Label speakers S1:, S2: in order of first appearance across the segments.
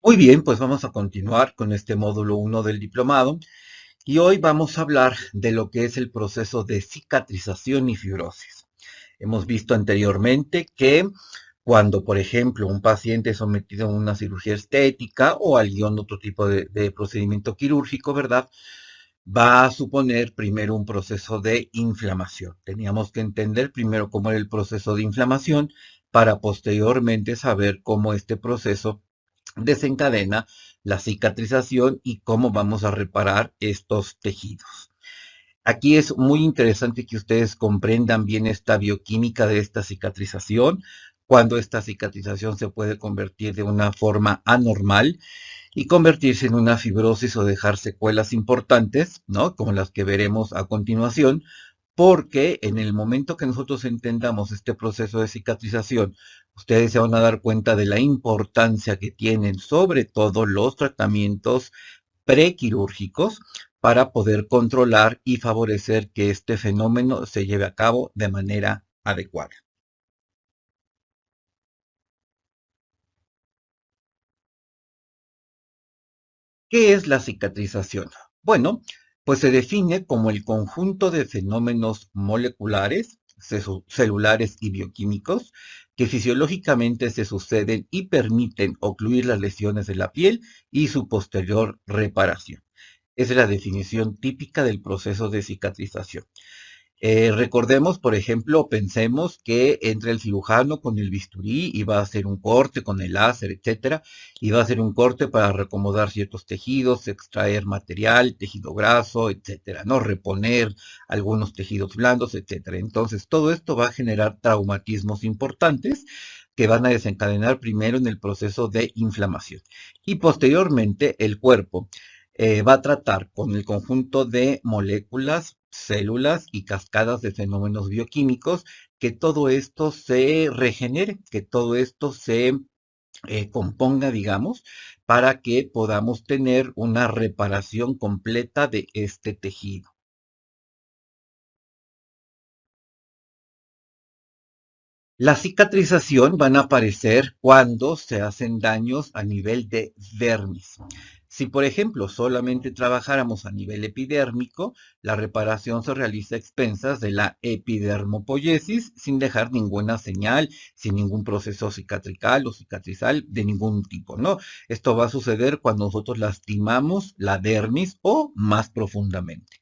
S1: Muy bien, pues vamos a continuar con este módulo 1 del diplomado y hoy vamos a hablar de lo que es el proceso de cicatrización y fibrosis. Hemos visto anteriormente que cuando, por ejemplo, un paciente es sometido a una cirugía estética o a algún otro tipo de procedimiento quirúrgico, ¿verdad? Va a suponer primero un proceso de inflamación. Teníamos que entender primero cómo era el proceso de inflamación para posteriormente saber cómo este proceso desencadena la cicatrización y cómo vamos a reparar estos tejidos. Aquí es muy interesante que ustedes comprendan bien esta bioquímica de esta cicatrización, cuando esta cicatrización se puede convertir de una forma anormal y convertirse en una fibrosis o dejar secuelas importantes, ¿no? Como las que veremos a continuación, porque en el momento que nosotros entendamos este proceso de cicatrización, ustedes se van a dar cuenta de la importancia que tienen sobre todo los tratamientos prequirúrgicos para poder controlar y favorecer que este fenómeno se lleve a cabo de manera adecuada. ¿Qué es la cicatrización? Bueno, pues se define como el conjunto de fenómenos moleculares, celulares y bioquímicos que fisiológicamente se suceden y permiten ocluir las lesiones de la piel y su posterior reparación. Esa es la definición típica del proceso de cicatrización. Recordemos, por ejemplo, pensemos que entra el cirujano con el bisturí y va a hacer un corte con el láser, etcétera, y va a hacer un corte para reacomodar ciertos tejidos, extraer material, tejido graso, etcétera, ¿no? Reponer algunos tejidos blandos, etcétera. Entonces, todo esto va a generar traumatismos importantes que van a desencadenar primero en el proceso de inflamación y posteriormente el cuerpo va a tratar con el conjunto de moléculas, células y cascadas de fenómenos bioquímicos, que todo esto se regenere, que todo esto se componga, digamos, para que podamos tener una reparación completa de este tejido. La cicatrización van a aparecer cuando se hacen daños a nivel de dermis. Si, por ejemplo, solamente trabajáramos a nivel epidérmico, la reparación se realiza a expensas de la epidermopoiesis sin dejar ninguna señal, sin ningún proceso cicatrical o cicatrizal de ningún tipo, ¿no? Esto va a suceder cuando nosotros lastimamos la dermis o más profundamente.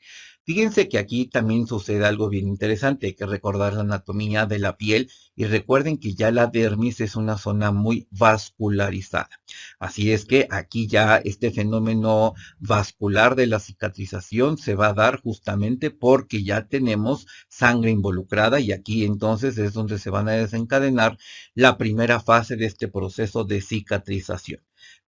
S1: Fíjense que aquí también sucede algo bien interesante, hay que recordar la anatomía de la piel y recuerden que ya la dermis es una zona muy vascularizada. Así es que aquí ya este fenómeno vascular de la cicatrización se va a dar justamente porque ya tenemos sangre involucrada y aquí entonces es donde se van a desencadenar la primera fase de este proceso de cicatrización.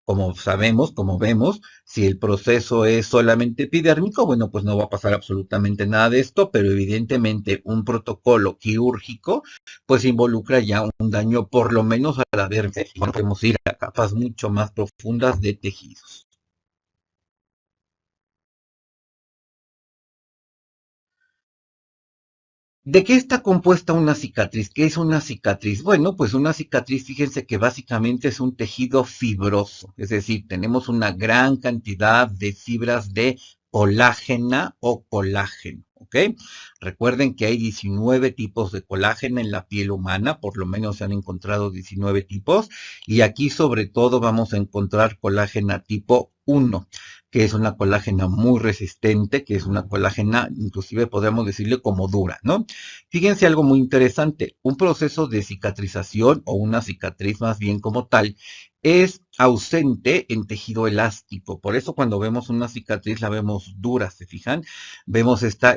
S1: Como sabemos, como vemos, si el proceso es solamente epidérmico, bueno, pues no va a pasar absolutamente nada de esto, pero evidentemente un protocolo quirúrgico pues involucra ya un daño por lo menos a la dermis. Bueno, podemos ir a capas mucho más profundas de tejidos. ¿De qué está compuesta una cicatriz? ¿Qué es una cicatriz? Bueno, pues una cicatriz, fíjense que básicamente es un tejido fibroso, es decir, tenemos una gran cantidad de fibras de colágena o colágeno, ¿ok? Recuerden que hay 19 tipos de colágeno en la piel humana, por lo menos se han encontrado 19 tipos, y aquí sobre todo vamos a encontrar colágena tipo 1, que es una colágena muy resistente, que es una colágena, inclusive podemos decirle como dura, ¿no? Fíjense algo muy interesante, un proceso de cicatrización o una cicatriz más bien como tal es ausente en tejido elástico. Por eso cuando vemos una cicatriz la vemos dura, ¿se fijan? Vemos esta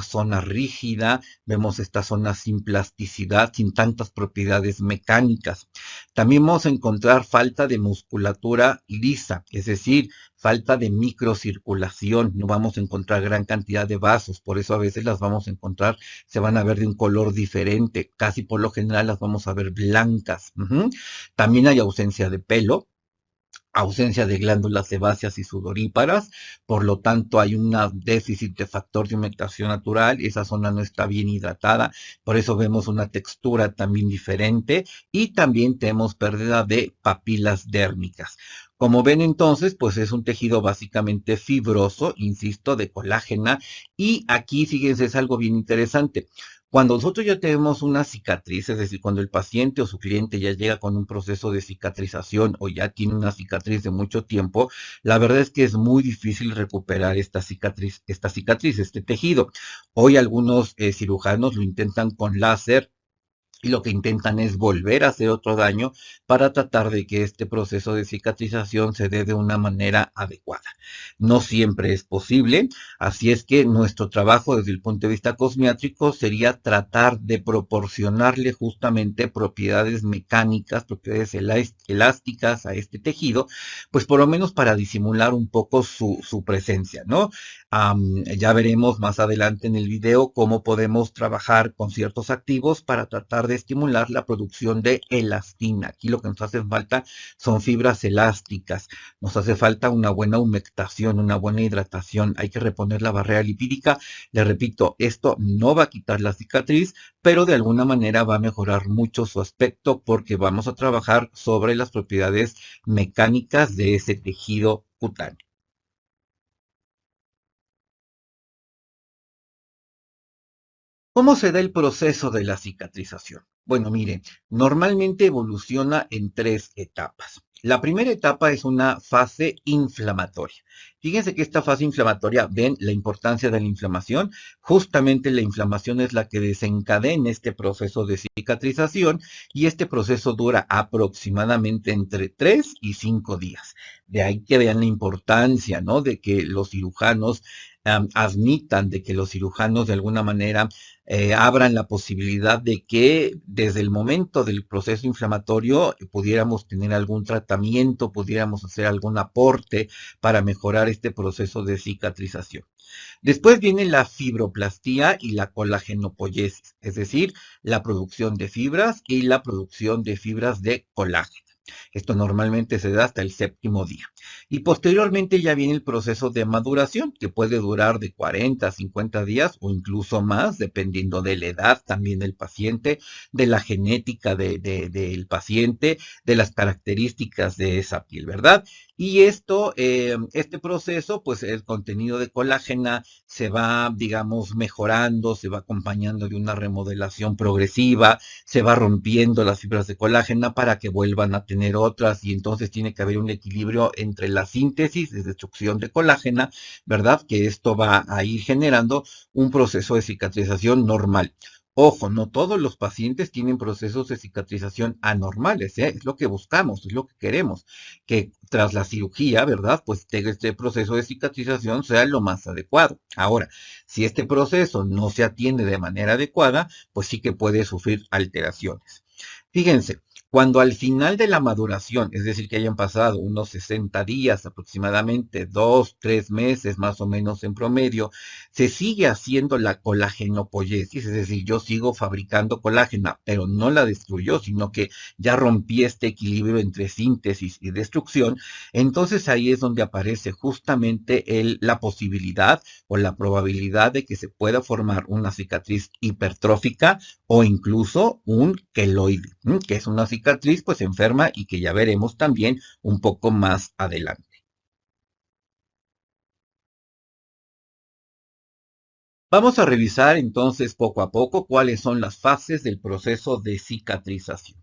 S1: zona rígida, vemos esta zona sin plasticidad, sin tantas propiedades mecánicas. También vamos a encontrar falta de musculatura lisa, es decir, falta de microcirculación, no vamos a encontrar gran cantidad de vasos, por eso a veces las vamos a encontrar, se van a ver de un color diferente, casi por lo general las vamos a ver blancas. También hay ausencia de pelo, ausencia de glándulas sebáceas y sudoríparas, por lo tanto hay un déficit de factor de humectación natural, esa zona no está bien hidratada, por eso vemos una textura también diferente y también tenemos pérdida de papilas dérmicas. Como ven entonces, pues es un tejido básicamente fibroso, insisto, de colágena. Y aquí, fíjense, es algo bien interesante. Cuando nosotros ya tenemos una cicatriz, es decir, cuando el paciente o su cliente ya llega con un proceso de cicatrización o ya tiene una cicatriz de mucho tiempo, la verdad es que es muy difícil recuperar esta cicatriz, este tejido. Hoy algunos cirujanos lo intentan con láser y lo que intentan es volver a hacer otro daño para tratar de que este proceso de cicatrización se dé de una manera adecuada. No siempre es posible, así es que nuestro trabajo desde el punto de vista cosmiátrico sería tratar de proporcionarle justamente propiedades mecánicas, propiedades elásticas a este tejido, pues por lo menos para disimular un poco su presencia, ¿no? Ya veremos más adelante en el video cómo podemos trabajar con ciertos activos para tratar de estimular la producción de elastina. Aquí lo que nos hace falta son fibras elásticas, nos hace falta una buena humectación, una buena hidratación, hay que reponer la barrera lipídica. Le repito, esto no va a quitar la cicatriz, pero de alguna manera va a mejorar mucho su aspecto porque vamos a trabajar sobre las propiedades mecánicas de ese tejido cutáneo. ¿Cómo se da el proceso de la cicatrización? Bueno, mire, normalmente evoluciona en tres etapas. La primera etapa es una fase inflamatoria. Fíjense que esta fase inflamatoria, ven la importancia de la inflamación. Justamente la inflamación es la que desencadena este proceso de cicatrización y este proceso dura aproximadamente entre 3 y 5 días. De ahí que vean la importancia, ¿no? De que los cirujanos admitan, de que los cirujanos de alguna manera abran la posibilidad de que desde el momento del proceso inflamatorio pudiéramos tener algún tratamiento, pudiéramos hacer algún aporte para mejorar este proceso de cicatrización. Después viene la fibroplastía y la colagenopoiesis, es decir, la producción de fibras y la producción de fibras de colágeno. Esto normalmente se da hasta el séptimo día. Y posteriormente ya viene el proceso de maduración, que puede durar de 40 a 50 días o incluso más, dependiendo de la edad también del paciente, de la genética del paciente, de las características de esa piel, ¿verdad? Y este proceso, pues el contenido de colágena se va, digamos, mejorando, se va acompañando de una remodelación progresiva, se va rompiendo las fibras de colágena para que vuelvan a tener otras y entonces tiene que haber un equilibrio entre la síntesis y destrucción de colágena, ¿verdad? Que esto va a ir generando un proceso de cicatrización normal. Ojo, no todos los pacientes tienen procesos de cicatrización anormales, ¿eh? Es lo que buscamos, es lo que queremos, que tras la cirugía, ¿verdad? Pues este proceso de cicatrización sea lo más adecuado. Ahora, si este proceso no se atiende de manera adecuada, pues sí que puede sufrir alteraciones. Fíjense, cuando al final de la maduración, es decir, que hayan pasado unos 60 días aproximadamente, 2, 3 meses más o menos en promedio, se sigue haciendo la colagenopoiesis, es decir, yo sigo fabricando colágena, pero no la destruyó, sino que ya rompí este equilibrio entre síntesis y destrucción, entonces ahí es donde aparece justamente la posibilidad o la probabilidad de que se pueda formar una cicatriz hipertrófica o incluso un queloide, que es una cicatriz pues enferma y que ya veremos también un poco más adelante. Vamos a revisar entonces poco a poco cuáles son las fases del proceso de cicatrización.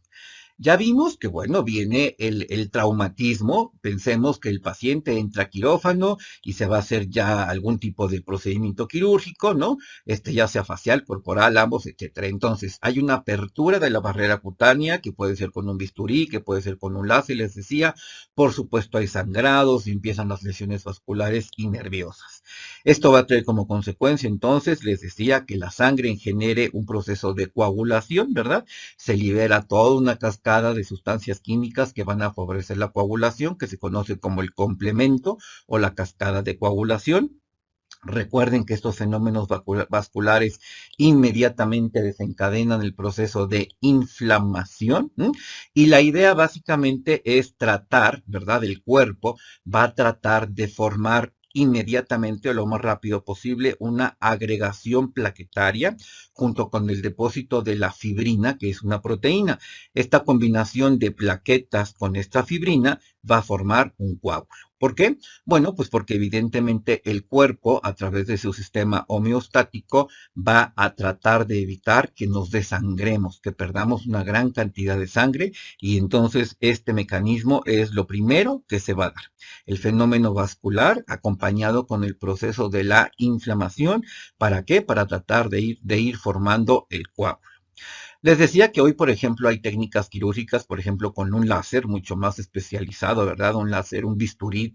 S1: Ya vimos que, bueno, viene el traumatismo. Pensemos que el paciente entra a quirófano y se va a hacer ya algún tipo de procedimiento quirúrgico, ¿no? Ya sea facial, corporal, ambos, etcétera. Entonces, hay una apertura de la barrera cutánea que puede ser con un bisturí, que puede ser con un láser, les decía. Por supuesto, hay sangrados y empiezan las lesiones vasculares y nerviosas. Esto va a traer como consecuencia, entonces, les decía que la sangre genere un proceso de coagulación, ¿verdad? Se libera toda una cascada de sustancias químicas que van a favorecer la coagulación, que se conoce como el complemento o la cascada de coagulación. Recuerden que estos fenómenos vasculares inmediatamente desencadenan el proceso de inflamación, ¿m? Y la idea básicamente es tratar, ¿verdad? El cuerpo va a tratar de formar inmediatamente o lo más rápido posible una agregación plaquetaria junto con el depósito de la fibrina, que es una proteína. Esta combinación de plaquetas con esta fibrina va a formar un coágulo. ¿Por qué? Bueno, pues porque evidentemente el cuerpo, a través de su sistema homeostático, va a tratar de evitar que nos desangremos, que perdamos una gran cantidad de sangre, y entonces este mecanismo es lo primero que se va a dar. El fenómeno vascular acompañado con el proceso de la inflamación. ¿Para qué? Para tratar de ir formando el coágulo. Les decía que hoy, por ejemplo, hay técnicas quirúrgicas, por ejemplo, con un láser mucho más especializado, ¿verdad? Un láser, un bisturí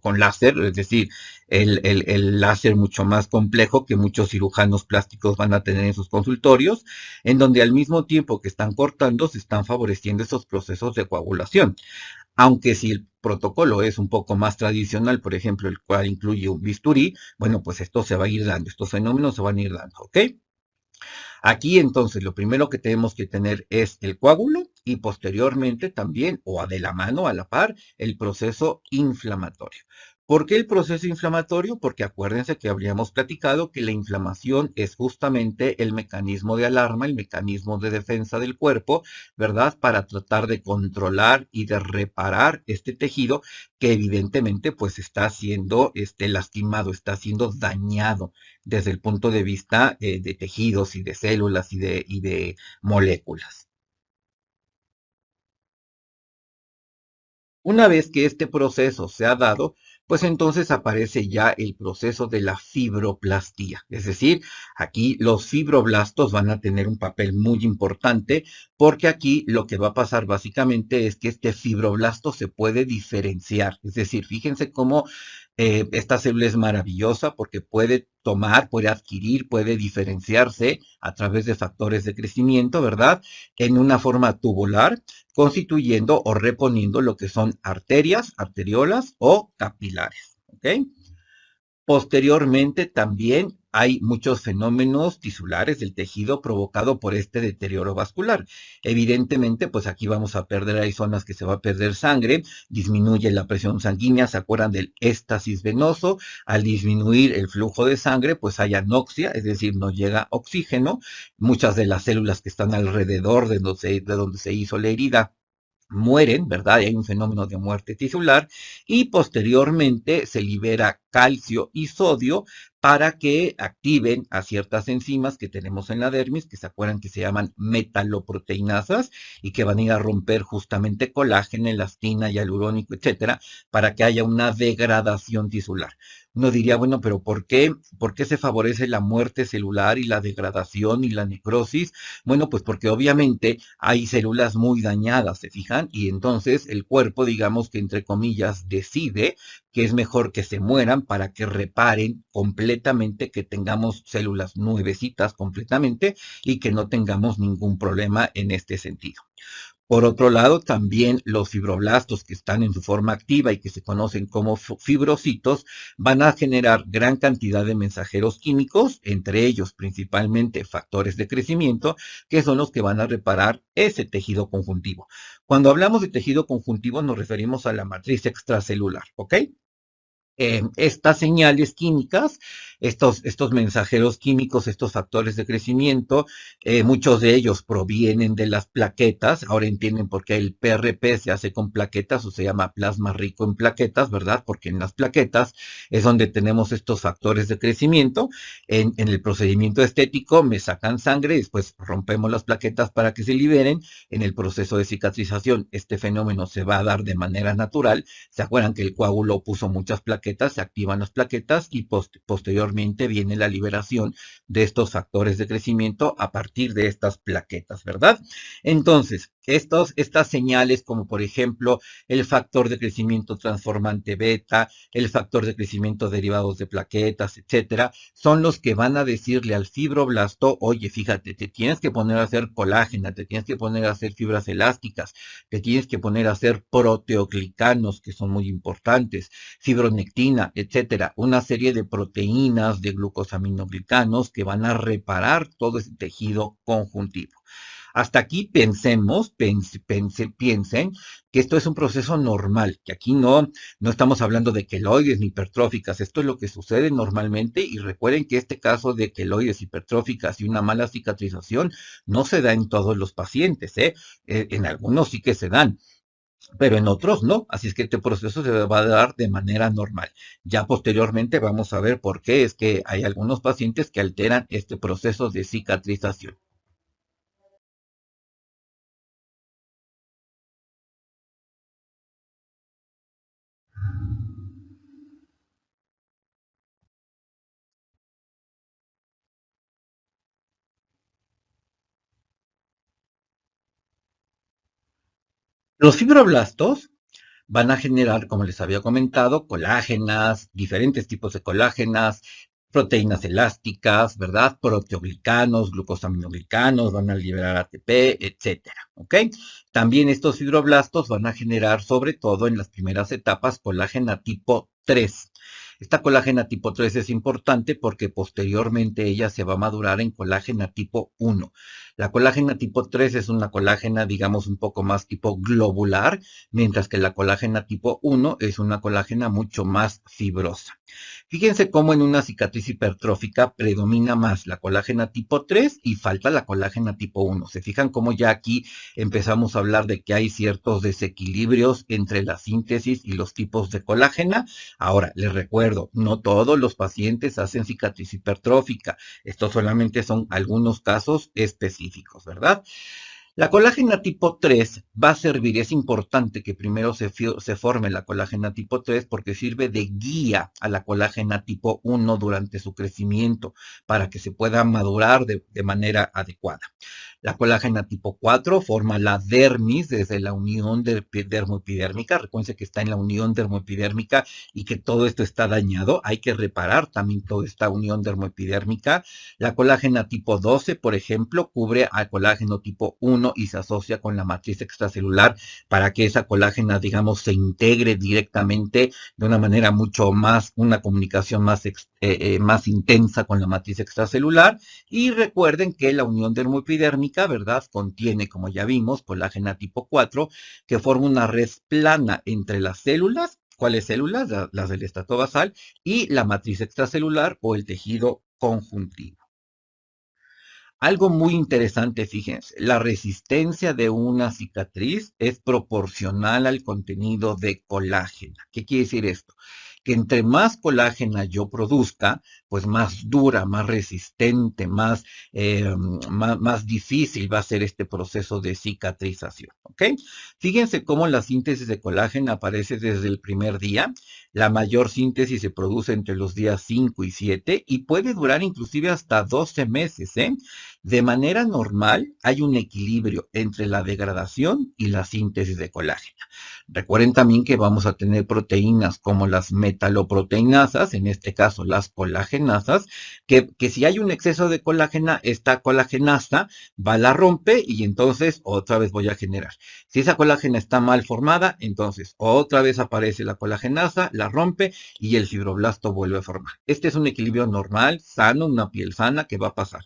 S1: con láser, es decir, el láser mucho más complejo que muchos cirujanos plásticos van a tener en sus consultorios, en donde al mismo tiempo que están cortando, se están favoreciendo esos procesos de coagulación. Aunque si el protocolo es un poco más tradicional, por ejemplo, el cual incluye un bisturí, bueno, pues esto se va a ir dando, estos fenómenos se van a ir dando, ¿ok? Aquí entonces lo primero que tenemos que tener es el coágulo y posteriormente también, o de la mano, a la par, el proceso inflamatorio. ¿Por qué el proceso inflamatorio? Porque acuérdense que habríamos platicado que la inflamación es justamente el mecanismo de alarma, el mecanismo de defensa del cuerpo, ¿verdad? Para tratar de controlar y de reparar este tejido que evidentemente pues está siendo lastimado, está siendo dañado desde el punto de vista de tejidos y de células y de moléculas. Una vez que este proceso se ha dado, pues entonces aparece ya el proceso de la fibroplastía. Es decir, aquí los fibroblastos van a tener un papel muy importante porque aquí lo que va a pasar básicamente es que este fibroblasto se puede diferenciar. Es decir, fíjense cómo esta célula es maravillosa porque puede tomar, puede adquirir, puede diferenciarse a través de factores de crecimiento, ¿verdad? En una forma tubular, constituyendo o reponiendo lo que son arterias, arteriolas o capilares. ¿Ok? Posteriormente también hay muchos fenómenos tisulares del tejido provocado por este deterioro vascular. Evidentemente, pues aquí vamos a perder, hay zonas que se va a perder sangre, disminuye la presión sanguínea, se acuerdan del éstasis venoso, al disminuir el flujo de sangre, pues hay anoxia, es decir, no llega oxígeno, muchas de las células que están alrededor de donde se hizo la herida mueren, ¿verdad? Y hay un fenómeno de muerte tisular y posteriormente se libera calcio y sodio para que activen a ciertas enzimas que tenemos en la dermis, que se acuerdan que se llaman metaloproteinasas y que van a ir a romper justamente colágeno, elastina, hialurónico, etcétera, para que haya una degradación tisular. Uno diría, bueno, pero ¿por qué se favorece la muerte celular y la degradación y la necrosis? Bueno, pues porque obviamente hay células muy dañadas, ¿se fijan? Y entonces el cuerpo, digamos que entre comillas, decide que es mejor que se mueran para que reparen completamente, que tengamos células nuevecitas completamente y que no tengamos ningún problema en este sentido. Por otro lado, también los fibroblastos que están en su forma activa y que se conocen como fibrocitos van a generar gran cantidad de mensajeros químicos, entre ellos principalmente factores de crecimiento, que son los que van a reparar ese tejido conjuntivo. Cuando hablamos de tejido conjuntivo nos referimos a la matriz extracelular, ¿ok? Estas señales químicas, estos mensajeros químicos, estos factores de crecimiento, muchos de ellos provienen de las plaquetas. Ahora entienden por qué el PRP se hace con plaquetas o se llama plasma rico en plaquetas, ¿verdad? Porque en las plaquetas es donde tenemos estos factores de crecimiento. En el procedimiento estético me sacan sangre, después rompemos las plaquetas para que se liberen. En el proceso de cicatrización, este fenómeno se va a dar de manera natural. ¿Se acuerdan que el coágulo puso muchas plaquetas? Se activan las plaquetas y posteriormente viene la liberación de estos factores de crecimiento a partir de estas plaquetas, ¿verdad? Entonces, estas señales como por ejemplo el factor de crecimiento transformante beta, el factor de crecimiento derivados de plaquetas, etcétera, son los que van a decirle al fibroblasto, oye, fíjate, te tienes que poner a hacer colágena, te tienes que poner a hacer fibras elásticas, te tienes que poner a hacer proteoglicanos, que son muy importantes, fibronectina, etcétera, una serie de proteínas, de glucosaminoglicanos que van a reparar todo ese tejido conjuntivo. Hasta aquí piensen que esto es un proceso normal, que aquí no estamos hablando de queloides ni hipertróficas, esto es lo que sucede normalmente y recuerden que este caso de queloides hipertróficas y una mala cicatrización no se da en todos los pacientes, ¿eh? En algunos sí que se dan, pero en otros no, así es que este proceso se va a dar de manera normal. Ya posteriormente vamos a ver por qué es que hay algunos pacientes que alteran este proceso de cicatrización. Los fibroblastos van a generar, como les había comentado, colágenas, diferentes tipos de colágenas, proteínas elásticas, ¿verdad? Proteoglicanos, glucosaminoglicanos, van a liberar ATP, etcétera, ¿ok? También estos fibroblastos van a generar, sobre todo en las primeras etapas, colágena tipo 3. Esta colágena tipo 3 es importante porque posteriormente ella se va a madurar en colágena tipo 1. La colágena tipo 3 es una colágena, digamos, un poco más tipo globular, mientras que la colágena tipo 1 es una colágena mucho más fibrosa. Fíjense cómo en una cicatriz hipertrófica predomina más la colágena tipo 3 y falta la colágena tipo 1. Se fijan cómo ya aquí empezamos a hablar de que hay ciertos desequilibrios entre la síntesis y los tipos de colágena. Ahora, les recuerdo, no todos los pacientes hacen cicatriz hipertrófica. Estos solamente son algunos casos específicos, ¿verdad? La colágena tipo 3 va a servir, es importante que primero se forme la colágena tipo 3 porque sirve de guía a la colágena tipo 1 durante su crecimiento para que se pueda madurar de manera adecuada. La colágena tipo 4 forma la dermis desde la unión dermoepidérmica. Recuerden que está en la unión dermoepidérmica y que todo esto está dañado. Hay que reparar también toda esta unión dermoepidérmica. La colágena tipo 12, por ejemplo, cubre al colágeno tipo 1 y se asocia con la matriz extracelular para que esa colágena, digamos, se integre directamente de una manera mucho más, una comunicación más intensa con la matriz extracelular. Y recuerden que la unión dermoepidérmica, ¿verdad? Contiene, como ya vimos, colágena tipo 4, que forma una red plana entre las células. ¿Cuáles células? Las del estrato basal y la matriz extracelular o el tejido conjuntivo. Algo muy interesante, fíjense, la resistencia de una cicatriz es proporcional al contenido de colágena. ¿Qué quiere decir esto? Que entre más colágena yo produzca, pues más dura, más resistente, más difícil va a ser este proceso de cicatrización. ¿Ok? Fíjense cómo la síntesis de colágeno aparece desde el primer día. La mayor síntesis se produce entre los días 5 y 7 y puede durar inclusive hasta 12 meses, ¿eh? De manera normal, hay un equilibrio entre la degradación y la síntesis de colágeno. Recuerden también que vamos a tener proteínas como las metaloproteinasas, en este caso las colagenasas, que si hay un exceso de colágena, esta colagenasa va, la rompe y entonces otra vez voy a generar. Si esa colágena está mal formada, entonces otra vez aparece la colagenasa, la rompe y el fibroblasto vuelve a formar. Este es un equilibrio normal, sano, una piel sana que va a pasar.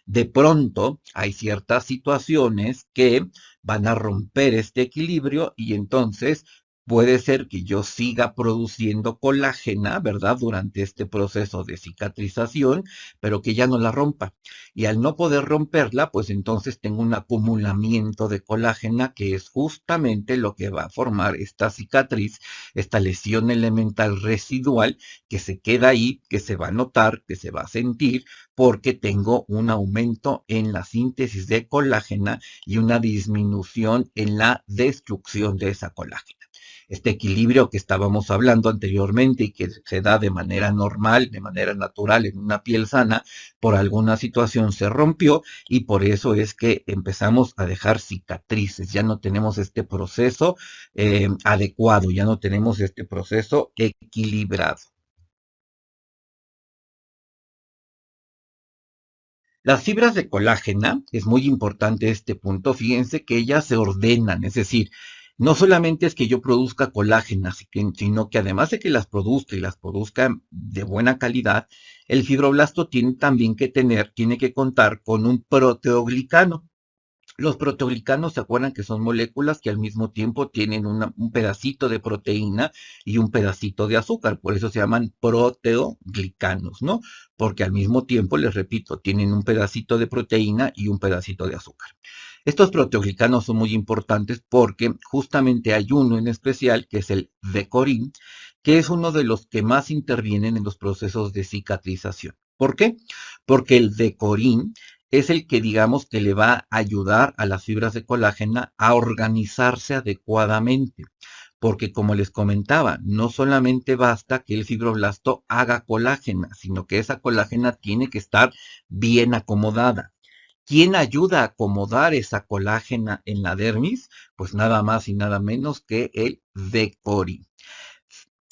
S1: De pronto hay ciertas situaciones que van a romper este equilibrio y entonces puede ser que yo siga produciendo colágena, ¿verdad? Durante este proceso de cicatrización, pero que ya no la rompa. Y al no poder romperla, pues entonces tengo un acumulamiento de colágena que es justamente lo que va a formar esta cicatriz, esta lesión elemental residual que se queda ahí, que se va a notar, que se va a sentir, porque tengo un aumento en la síntesis de colágena y una disminución en la destrucción de esa colágena. Este equilibrio que estábamos hablando anteriormente y que se da de manera normal, de manera natural en una piel sana, por alguna situación se rompió y por eso es que empezamos a dejar cicatrices. Ya no tenemos este proceso adecuado, ya no tenemos este proceso equilibrado. Las fibras de colágena, es muy importante este punto, fíjense que ellas se ordenan, es decir, no solamente es que yo produzca colágena, sino que además de que las produzca y las produzca de buena calidad, el fibroblasto tiene también que contar con un proteoglicano. Los proteoglicanos, ¿se acuerdan que son moléculas que al mismo tiempo tienen un pedacito de proteína y un pedacito de azúcar? Por eso se llaman proteoglicanos, ¿no? Porque al mismo tiempo, les repito, tienen un pedacito de proteína y un pedacito de azúcar. Estos proteoglicanos son muy importantes porque justamente hay uno en especial, que es el decorin, que es uno de los que más intervienen en los procesos de cicatrización. ¿Por qué? Porque el decorin es el que digamos que le va a ayudar a las fibras de colágena a organizarse adecuadamente. Porque como les comentaba, no solamente basta que el fibroblasto haga colágena, sino que esa colágena tiene que estar bien acomodada. ¿Quién ayuda a acomodar esa colágena en la dermis? Pues nada más y nada menos que el decorin.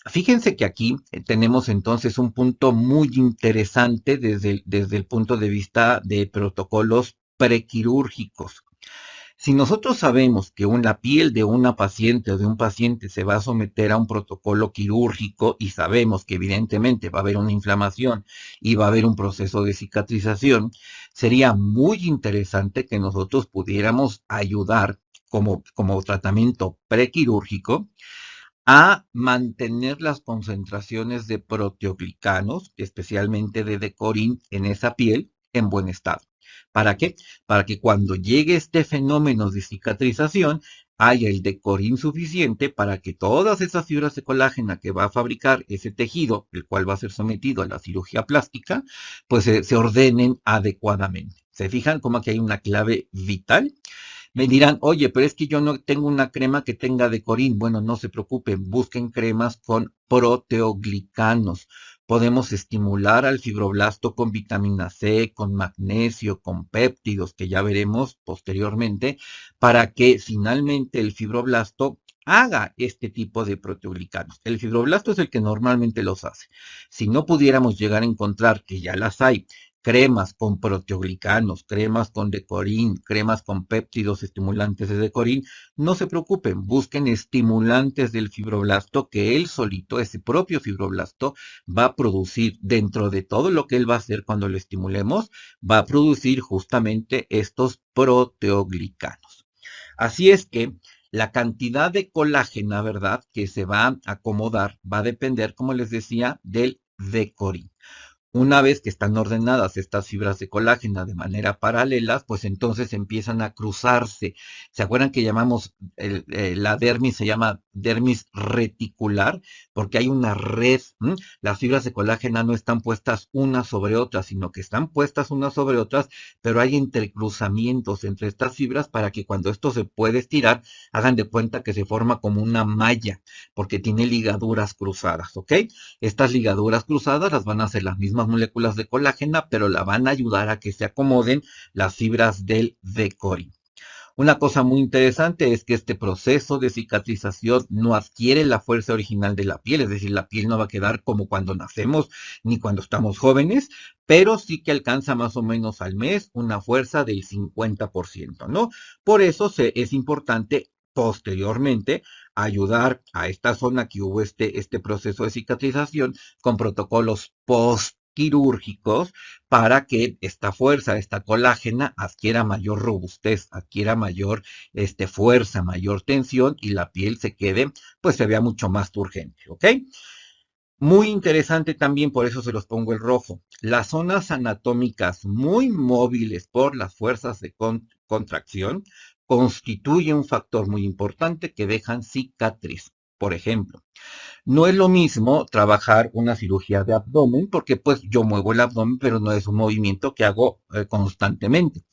S1: Fíjense que aquí tenemos entonces un punto muy interesante desde el punto de vista de protocolos prequirúrgicos. Si nosotros sabemos que la piel de una paciente o de un paciente se va a someter a un protocolo quirúrgico y sabemos que evidentemente va a haber una inflamación y va a haber un proceso de cicatrización, sería muy interesante que nosotros pudiéramos ayudar como tratamiento prequirúrgico a mantener las concentraciones de proteoglicanos, especialmente de decorin, en esa piel en buen estado. ¿Para qué? Para que cuando llegue este fenómeno de cicatrización, haya el decorin suficiente para que todas esas fibras de colágena que va a fabricar ese tejido, el cual va a ser sometido a la cirugía plástica, pues se ordenen adecuadamente. ¿Se fijan cómo aquí hay una clave vital? Me dirán, oye, pero es que yo no tengo una crema que tenga decorin. Bueno, no se preocupen, busquen cremas con proteoglicanos. Podemos estimular al fibroblasto con vitamina C, con magnesio, con péptidos, que ya veremos posteriormente, para que finalmente el fibroblasto haga este tipo de proteoglicanos. El fibroblasto es el que normalmente los hace. Si no pudiéramos llegar a encontrar, que ya las hay, cremas con proteoglicanos, cremas con decorin, cremas con péptidos estimulantes de decorin, no se preocupen, busquen estimulantes del fibroblasto que él solito, ese propio fibroblasto, va a producir dentro de todo lo que él va a hacer cuando lo estimulemos, va a producir justamente estos proteoglicanos. Así es que la cantidad de colágena, ¿verdad?, que se va a acomodar va a depender, como les decía, del decorin. Una vez que están ordenadas estas fibras de colágena de manera paralela, pues entonces empiezan a cruzarse. ¿Se acuerdan que llamamos la dermis, se llama dermis reticular? Porque hay una red. Las fibras de colágena no están puestas unas sobre otras, sino que están puestas unas sobre otras, pero hay entrecruzamientos entre estas fibras para que cuando esto se puede estirar, hagan de cuenta que se forma como una malla, porque tiene ligaduras cruzadas, ¿ok? Estas ligaduras cruzadas las van a hacer las mismas moléculas de colágena, pero la van a ayudar a que se acomoden las fibras del decorin. Una cosa muy interesante es que este proceso de cicatrización no adquiere la fuerza original de la piel, es decir, la piel no va a quedar como cuando nacemos ni cuando estamos jóvenes, pero sí que alcanza más o menos al mes una fuerza del 50%, ¿no? Por eso es importante posteriormente ayudar a esta zona que hubo este proceso de cicatrización con protocolos postquirúrgicos para que esta fuerza, esta colágena, adquiera mayor robustez, adquiera mayor fuerza, mayor tensión y la piel se quede, pues se vea mucho más turgente, ¿ok? Muy interesante también, por eso se los pongo el rojo. Las zonas anatómicas muy móviles por las fuerzas de contracción constituyen un factor muy importante que dejan cicatriz. Por ejemplo, no es lo mismo trabajar una cirugía de abdomen porque pues yo muevo el abdomen, pero no es un movimiento que hago constantemente.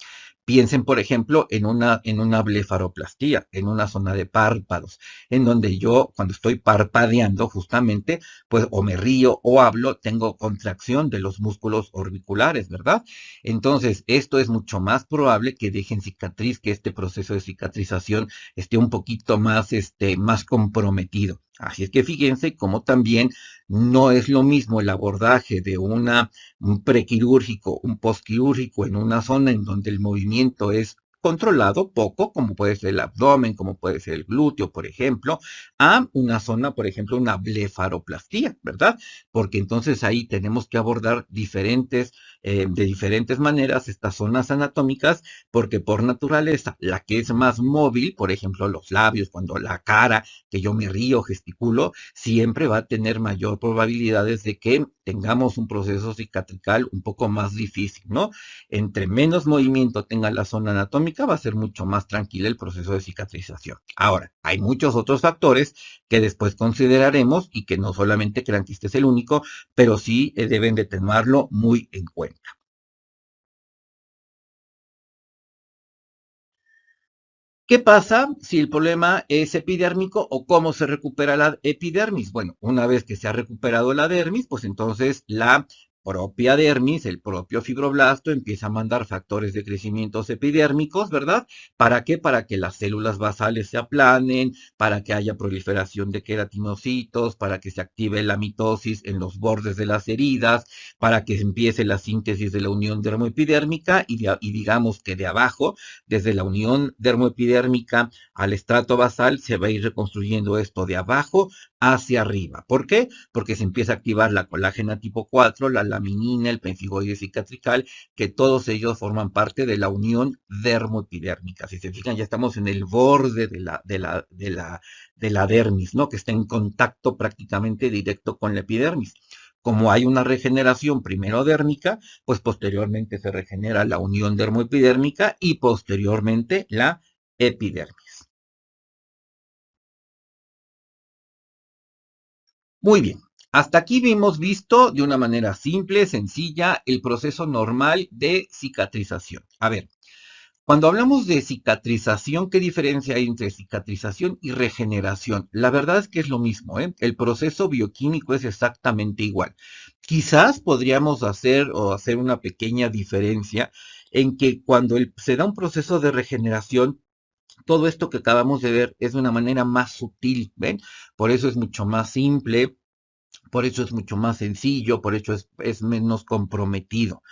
S1: Piensen, por ejemplo, en una blefaroplastía, en una zona de párpados, en donde yo, cuando estoy parpadeando, justamente, pues o me río o hablo, tengo contracción de los músculos orbiculares, ¿verdad? Entonces, esto es mucho más probable que dejen cicatriz, que este proceso de cicatrización esté un poquito más, más comprometido. Así es que fíjense cómo también no es lo mismo el abordaje de un prequirúrgico, un postquirúrgico en una zona en donde el movimiento es controlado poco, como puede ser el abdomen, como puede ser el glúteo, por ejemplo, a una zona, por ejemplo, una blefaroplastía, ¿verdad? Porque entonces ahí tenemos que abordar de diferentes maneras estas zonas anatómicas, porque por naturaleza, la que es más móvil, por ejemplo, los labios, cuando la cara, que yo me río, gesticulo, siempre va a tener mayor probabilidades de que tengamos un proceso cicatrical un poco más difícil, ¿no? Entre menos movimiento tenga la zona anatómica, va a ser mucho más tranquilo el proceso de cicatrización. Ahora, hay muchos otros factores que después consideraremos y que no solamente crean que este es el único, pero sí deben de tomarlo muy en cuenta. ¿Qué pasa si el problema es epidérmico o cómo se recupera la epidermis? Bueno, una vez que se ha recuperado la dermis, pues entonces la propia dermis, el propio fibroblasto, empieza a mandar factores de crecimiento epidérmicos, ¿verdad? ¿Para qué? Para que las células basales se aplanen, para que haya proliferación de queratinocitos, para que se active la mitosis en los bordes de las heridas, para que empiece la síntesis de la unión dermoepidérmica y digamos que de abajo desde la unión dermoepidérmica al estrato basal se va a ir reconstruyendo esto de abajo hacia arriba. ¿Por qué? Porque se empieza a activar la colágena tipo 4, la laminina, el pemphigoide cicatrical, que todos ellos forman parte de la unión dermoepidérmica. Si se fijan, ya estamos en el borde de la dermis, ¿no? Que está en contacto prácticamente directo con la epidermis. Como hay una regeneración primero dérmica, pues posteriormente se regenera la unión dermoepidérmica y posteriormente la epidermis. Muy bien. Hasta aquí hemos visto de una manera simple, sencilla, el proceso normal de cicatrización. A ver, cuando hablamos de cicatrización, ¿qué diferencia hay entre cicatrización y regeneración? La verdad es que es lo mismo, ¿eh? El proceso bioquímico es exactamente igual. Quizás podríamos hacer una pequeña diferencia en que cuando se da un proceso de regeneración, todo esto que acabamos de ver es de una manera más sutil, ¿ven? Por eso es mucho más simple, por eso es mucho más sencillo, por eso es menos comprometido.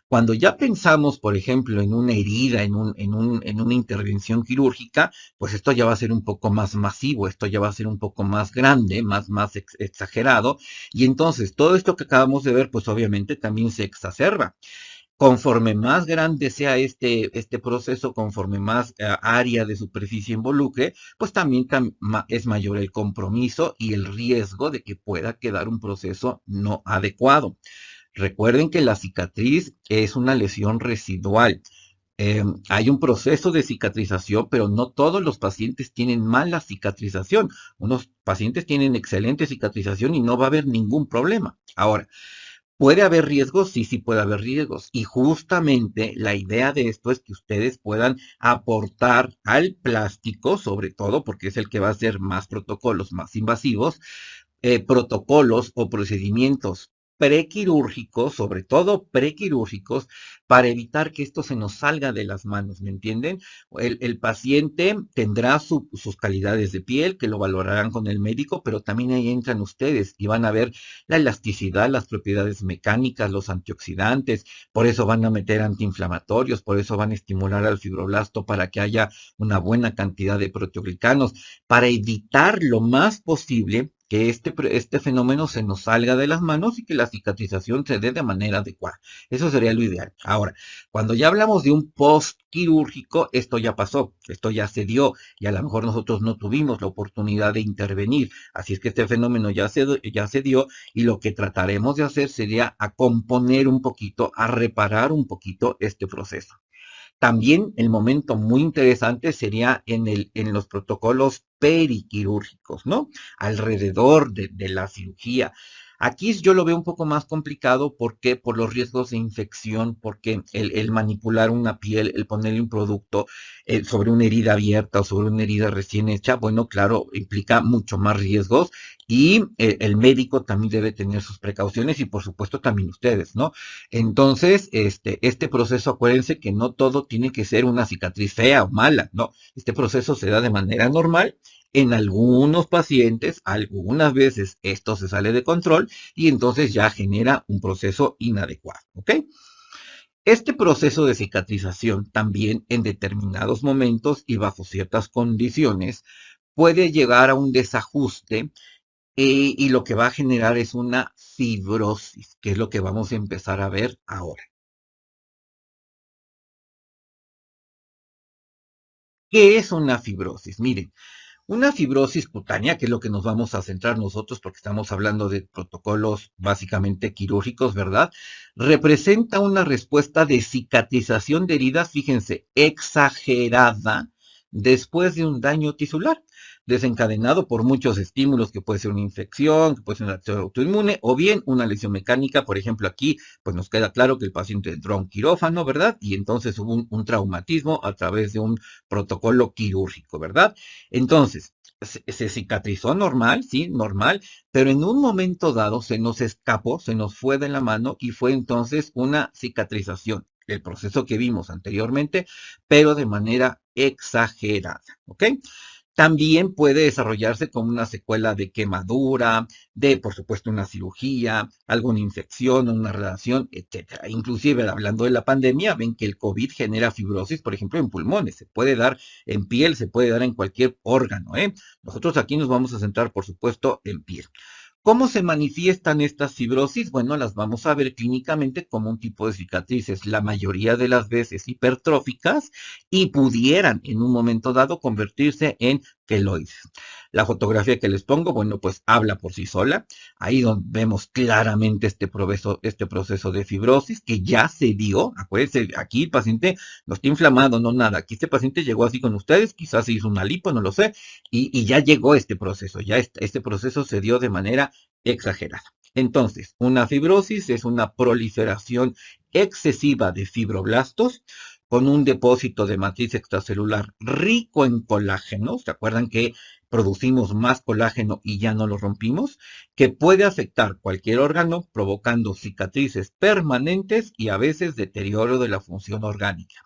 S1: Cuando ya pensamos, por ejemplo, en una herida, en una intervención quirúrgica, pues esto ya va a ser un poco más masivo, esto ya va a ser un poco más grande, más exagerado, y entonces todo esto que acabamos de ver, pues obviamente también se exacerba. Conforme más grande sea este proceso, conforme más área de superficie involucre, pues también es mayor el compromiso y el riesgo de que pueda quedar un proceso no adecuado. Recuerden que la cicatriz es una lesión residual. Hay un proceso de cicatrización, pero no todos los pacientes tienen mala cicatrización. Unos pacientes tienen excelente cicatrización y no va a haber ningún problema. Ahora, ¿puede haber riesgos? Sí, sí puede haber riesgos. Y justamente la idea de esto es que ustedes puedan aportar al plástico, sobre todo porque es el que va a hacer más protocolos, más invasivos, protocolos o procedimientos prequirúrgicos, sobre todo prequirúrgicos, para evitar que esto se nos salga de las manos, ¿me entienden? El paciente tendrá sus calidades de piel, que lo valorarán con el médico, pero también ahí entran ustedes y van a ver la elasticidad, las propiedades mecánicas, los antioxidantes, por eso van a meter antiinflamatorios, por eso van a estimular al fibroblasto para que haya una buena cantidad de proteoglicanos, para evitar lo más posible que este fenómeno se nos salga de las manos y que la cicatrización se dé de manera adecuada. Eso sería lo ideal. Ahora, cuando ya hablamos de un post quirúrgico, esto ya pasó, esto ya se dio y a lo mejor nosotros no tuvimos la oportunidad de intervenir. Así es que este fenómeno ya se dio y lo que trataremos de hacer sería a componer un poquito, a reparar un poquito este proceso. También el momento muy interesante sería en los protocolos periquirúrgicos, ¿no? Alrededor de la cirugía. Aquí yo lo veo un poco más complicado porque por los riesgos de infección, porque el manipular una piel, el ponerle un producto sobre una herida abierta o sobre una herida recién hecha, bueno, claro, implica mucho más riesgos y el médico también debe tener sus precauciones y por supuesto también ustedes, ¿no? Entonces, este proceso, acuérdense que no todo tiene que ser una cicatriz fea o mala, no. Este proceso se da de manera normal. En algunos pacientes, algunas veces esto se sale de control y entonces ya genera un proceso inadecuado, ¿ok? Este proceso de cicatrización también en determinados momentos y bajo ciertas condiciones puede llegar a un desajuste y lo que va a generar es una fibrosis, que es lo que vamos a empezar a ver ahora. ¿Qué es una fibrosis? Miren, una fibrosis cutánea, que es lo que nos vamos a centrar nosotros porque estamos hablando de protocolos básicamente quirúrgicos, ¿verdad? Representa una respuesta de cicatrización de heridas, fíjense, exagerada después de un daño tisular, desencadenado por muchos estímulos, que puede ser una infección, que puede ser una reacción autoinmune, o bien una lesión mecánica. Por ejemplo, aquí pues nos queda claro que el paciente entró a un quirófano, ¿verdad? Y entonces hubo un traumatismo a través de un protocolo quirúrgico, ¿verdad? Entonces, se cicatrizó normal, sí, normal, pero en un momento dado se nos escapó, se nos fue de la mano y fue entonces una cicatrización, el proceso que vimos anteriormente, pero de manera exagerada, ¿ok? También puede desarrollarse como una secuela de quemadura, de, por supuesto, una cirugía, alguna infección, una radiación, etcétera. Inclusive, hablando de la pandemia, ven que el COVID genera fibrosis, por ejemplo, en pulmones. Se puede dar en piel, se puede dar en cualquier órgano, ¿eh? Nosotros aquí nos vamos a centrar, por supuesto, en piel. ¿Cómo se manifiestan estas fibrosis? Bueno, las vamos a ver clínicamente como un tipo de cicatrices, la mayoría de las veces hipertróficas, y pudieran en un momento dado convertirse en queloides. La fotografía que les pongo, bueno, pues habla por sí sola. Ahí donde vemos claramente este proceso de fibrosis que ya se dio. Acuérdense, aquí el paciente no está inflamado, no nada. Aquí este paciente llegó así con ustedes, quizás se hizo una lipo, no lo sé, y ya llegó este proceso, ya este proceso se dio de manera exagerada. Entonces, una fibrosis es una proliferación excesiva de fibroblastos con un depósito de matriz extracelular rico en colágeno. ¿Se acuerdan que producimos más colágeno y ya no lo rompimos? Que puede afectar cualquier órgano, provocando cicatrices permanentes y a veces deterioro de la función orgánica.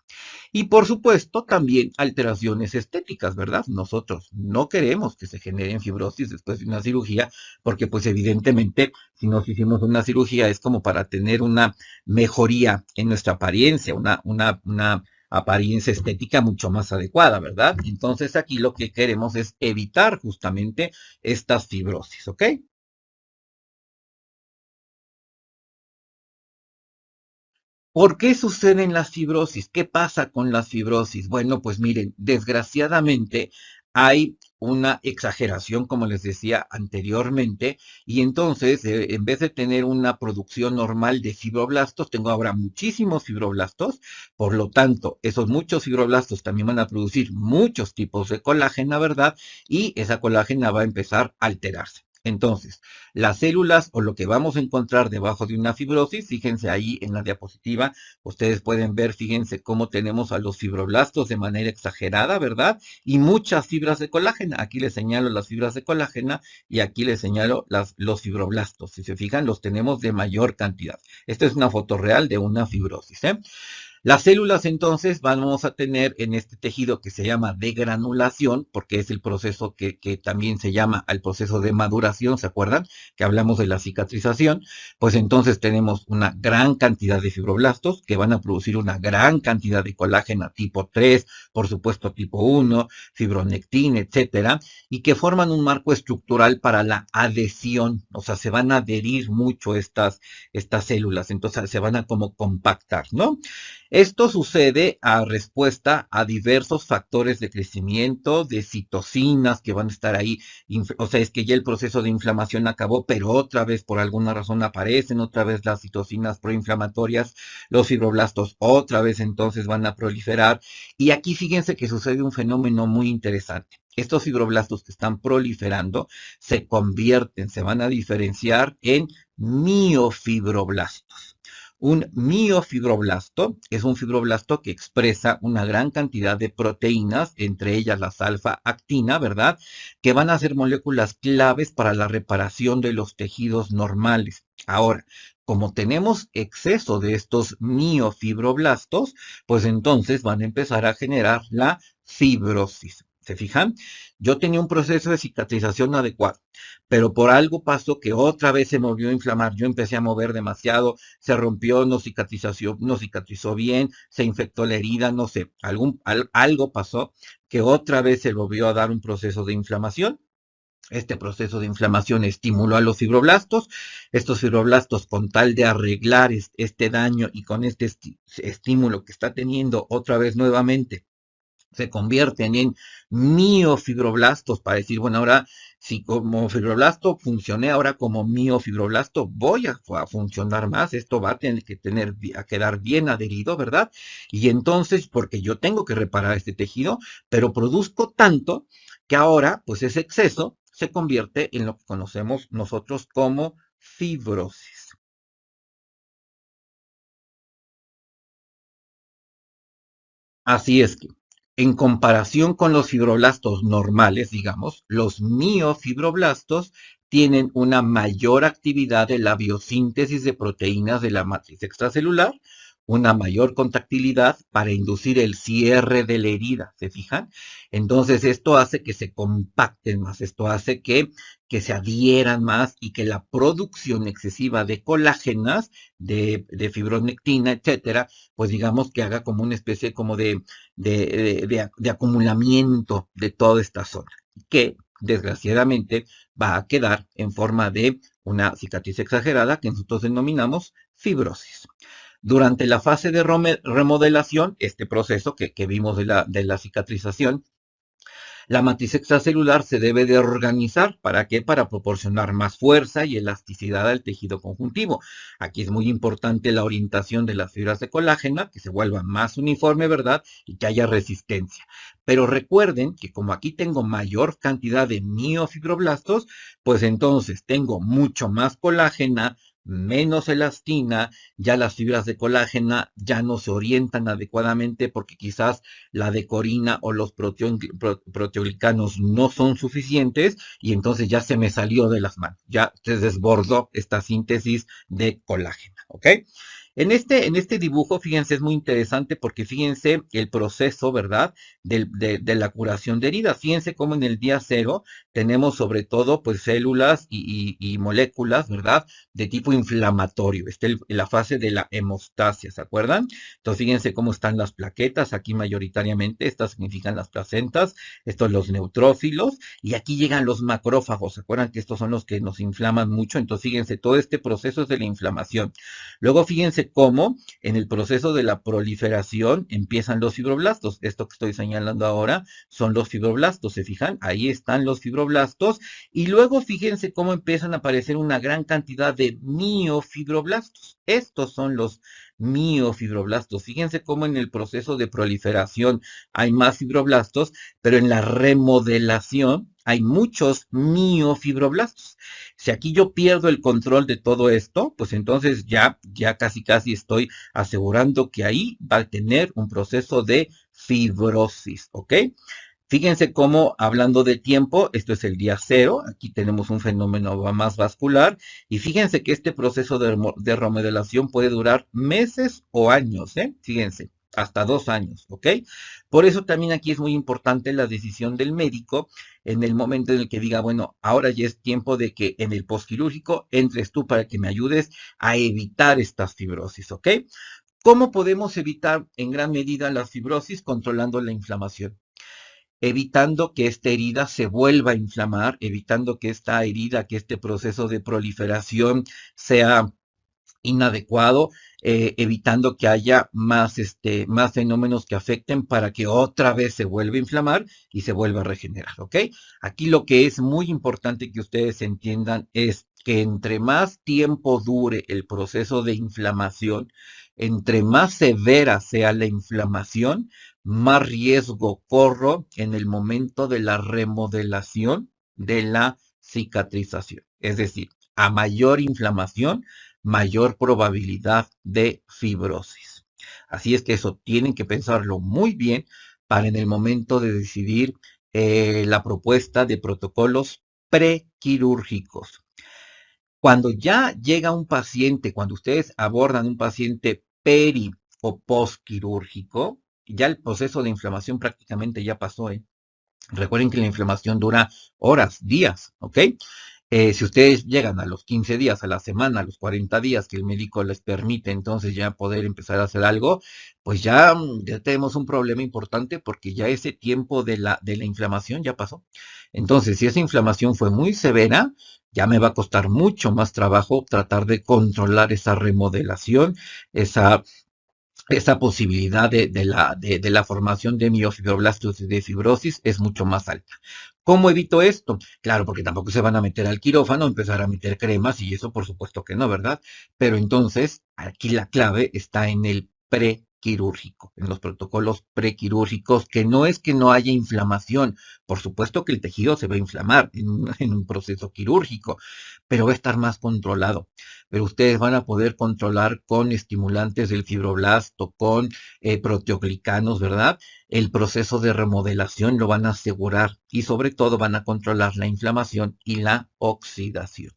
S1: Y por supuesto, también alteraciones estéticas, ¿verdad? Nosotros no queremos que se generen fibrosis después de una cirugía, porque pues evidentemente, si nos hicimos una cirugía es como para tener una mejoría en nuestra apariencia, una apariencia estética mucho más adecuada, ¿verdad? Entonces aquí lo que queremos es evitar justamente estas fibrosis, ¿ok? ¿Por qué suceden las fibrosis? ¿Qué pasa con las fibrosis? Bueno, pues miren, desgraciadamente hay una exageración, como les decía anteriormente, y entonces, en vez de tener una producción normal de fibroblastos, tengo ahora muchísimos fibroblastos. Por lo tanto, esos muchos fibroblastos también van a producir muchos tipos de colágena, ¿verdad? Y esa colágena va a empezar a alterarse. Entonces, las células o lo que vamos a encontrar debajo de una fibrosis, fíjense ahí en la diapositiva, ustedes pueden ver, fíjense cómo tenemos a los fibroblastos de manera exagerada, ¿verdad? Y muchas fibras de colágeno. Aquí les señalo las fibras de colágeno y aquí les señalo los fibroblastos. Si se fijan, los tenemos de mayor cantidad. Esta es una foto real de una fibrosis, ¿eh? Las células entonces vamos a tener en este tejido que se llama degranulación, porque es el proceso que también se llama el proceso de maduración, ¿se acuerdan? Que hablamos de la cicatrización. Pues entonces tenemos una gran cantidad de fibroblastos que van a producir una gran cantidad de colágeno tipo 3, por supuesto tipo 1, fibronectina, etcétera, y que forman un marco estructural para la adhesión. O sea, se van a adherir mucho estas células, entonces se van a como compactar, ¿no? Esto sucede a respuesta a diversos factores de crecimiento, de citocinas que van a estar ahí. O sea, es que ya el proceso de inflamación acabó, pero otra vez por alguna razón aparecen otra vez las citocinas proinflamatorias, los fibroblastos otra vez entonces van a proliferar. Y aquí fíjense que sucede un fenómeno muy interesante. Estos fibroblastos que están proliferando se convierten, se van a diferenciar en miofibroblastos. Un miofibroblasto es un fibroblasto que expresa una gran cantidad de proteínas, entre ellas las alfa-actina, ¿verdad? Que van a ser moléculas claves para la reparación de los tejidos normales. Ahora, como tenemos exceso de estos miofibroblastos, pues entonces van a empezar a generar la fibrosis. ¿Se fijan? Yo tenía un proceso de cicatrización adecuado, pero por algo pasó que otra vez se volvió a inflamar. Yo empecé a mover demasiado, se rompió, no cicatrizó bien, se infectó la herida, no sé, algo pasó que otra vez se volvió a dar un proceso de inflamación. Este proceso de inflamación estimuló a los fibroblastos. Estos fibroblastos, con tal de arreglar este daño y con este estímulo que está teniendo otra vez nuevamente, se convierten en miofibroblastos para decir, bueno, ahora si como fibroblasto funcioné, ahora como miofibroblasto voy a funcionar más, esto va a tener que a quedar bien adherido, ¿verdad? Y entonces, porque yo tengo que reparar este tejido, pero produzco tanto que ahora, pues ese exceso se convierte en lo que conocemos nosotros como fibrosis. Así es que, en comparación con los fibroblastos normales, digamos, los miofibroblastos tienen una mayor actividad de la biosíntesis de proteínas de la matriz extracelular, una mayor contactilidad para inducir el cierre de la herida, ¿se fijan? Entonces esto hace que se compacten más, esto hace que se adhieran más y que la producción excesiva de colágenas, de fibronectina, etcétera, pues digamos que haga como una especie como de acumulamiento de toda esta zona, que desgraciadamente va a quedar en forma de una cicatriz exagerada que nosotros denominamos fibrosis. Durante la fase de remodelación, este proceso que vimos de la cicatrización, la matriz extracelular se debe de organizar. ¿Para qué? Para proporcionar más fuerza y elasticidad al tejido conjuntivo. Aquí es muy importante la orientación de las fibras de colágeno, que se vuelva más uniforme, ¿verdad? Y que haya resistencia. Pero recuerden que como aquí tengo mayor cantidad de miofibroblastos, pues entonces tengo mucho más colágena, menos elastina, ya las fibras de colágena ya no se orientan adecuadamente porque quizás la decorina o los proteoglicanos no son suficientes y entonces ya se me salió de las manos, ya se desbordó esta síntesis de colágeno, ¿ok? En este dibujo, fíjense, es muy interesante porque fíjense el proceso, ¿verdad? De la curación de heridas. Fíjense cómo en el día cero tenemos sobre todo pues células y moléculas, ¿verdad? De tipo inflamatorio. Está la fase de la hemostasia, ¿se acuerdan? Entonces fíjense cómo están las plaquetas, aquí mayoritariamente, estas significan las placentas, estos los neutrófilos, y aquí llegan los macrófagos, ¿se acuerdan que estos son los que nos inflaman mucho? Entonces fíjense, todo este proceso es de la inflamación. Luego fíjense cómo en el proceso de la proliferación empiezan los fibroblastos. Esto que estoy señalando ahora son los fibroblastos, ¿se fijan? Ahí están los fibroblastos, y luego fíjense cómo empiezan a aparecer una gran cantidad de miofibroblastos. Estos son los miofibroblastos. Fíjense cómo en el proceso de proliferación hay más fibroblastos, pero en la remodelación hay muchos miofibroblastos. Si aquí yo pierdo el control de todo esto, pues entonces ya casi casi estoy asegurando que ahí va a tener un proceso de fibrosis, ¿ok? Fíjense cómo, hablando de tiempo, esto es el día cero, aquí tenemos un fenómeno más vascular, y fíjense que este proceso de remodelación puede durar meses o años, ¿eh? Fíjense, hasta 2 años, ¿ok? Por eso también aquí es muy importante la decisión del médico en el momento en el que diga, bueno, ahora ya es tiempo de que en el postquirúrgico entres tú para que me ayudes a evitar estas fibrosis, ¿ok? ¿Cómo podemos evitar en gran medida la fibrosis? Controlando la inflamación, evitando que esta herida se vuelva a inflamar, evitando que esta herida, que este proceso de proliferación sea inadecuado, evitando que haya más fenómenos que afecten para que otra vez se vuelva a inflamar y se vuelva a regenerar, ¿ok? Aquí lo que es muy importante que ustedes entiendan es que entre más tiempo dure el proceso de inflamación, entre más severa sea la inflamación, más riesgo corro en el momento de la remodelación de la cicatrización. Es decir, a mayor inflamación, mayor probabilidad de fibrosis. Así es que eso tienen que pensarlo muy bien para en el momento de decidir la propuesta de protocolos prequirúrgicos. Cuando ya llega un paciente, cuando ustedes abordan un paciente peri o postquirúrgico, ya el proceso de inflamación prácticamente ya pasó, ¿eh? Recuerden que la inflamación dura horas, días, ¿ok? Si ustedes llegan a los 15 días, a la semana, a los 40 días que el médico les permite entonces ya poder empezar a hacer algo, pues ya, ya tenemos un problema importante porque ya ese tiempo de la inflamación ya pasó. Entonces, si esa inflamación fue muy severa, ya me va a costar mucho más trabajo tratar de controlar esa remodelación, esa esa posibilidad de la formación de miofibroblastos y de fibrosis es mucho más alta. ¿Cómo evito esto? Claro, porque tampoco se van a meter al quirófano, empezar a meter cremas y eso por supuesto que no, ¿verdad? Pero entonces, aquí la clave está en el prequirúrgico, en los protocolos prequirúrgicos, que no es que no haya inflamación, por supuesto que el tejido se va a inflamar en un proceso quirúrgico, pero va a estar más controlado, pero ustedes van a poder controlar con estimulantes del fibroblasto, con proteoglicanos, ¿verdad? El proceso de remodelación lo van a asegurar y sobre todo van a controlar la inflamación y la oxidación.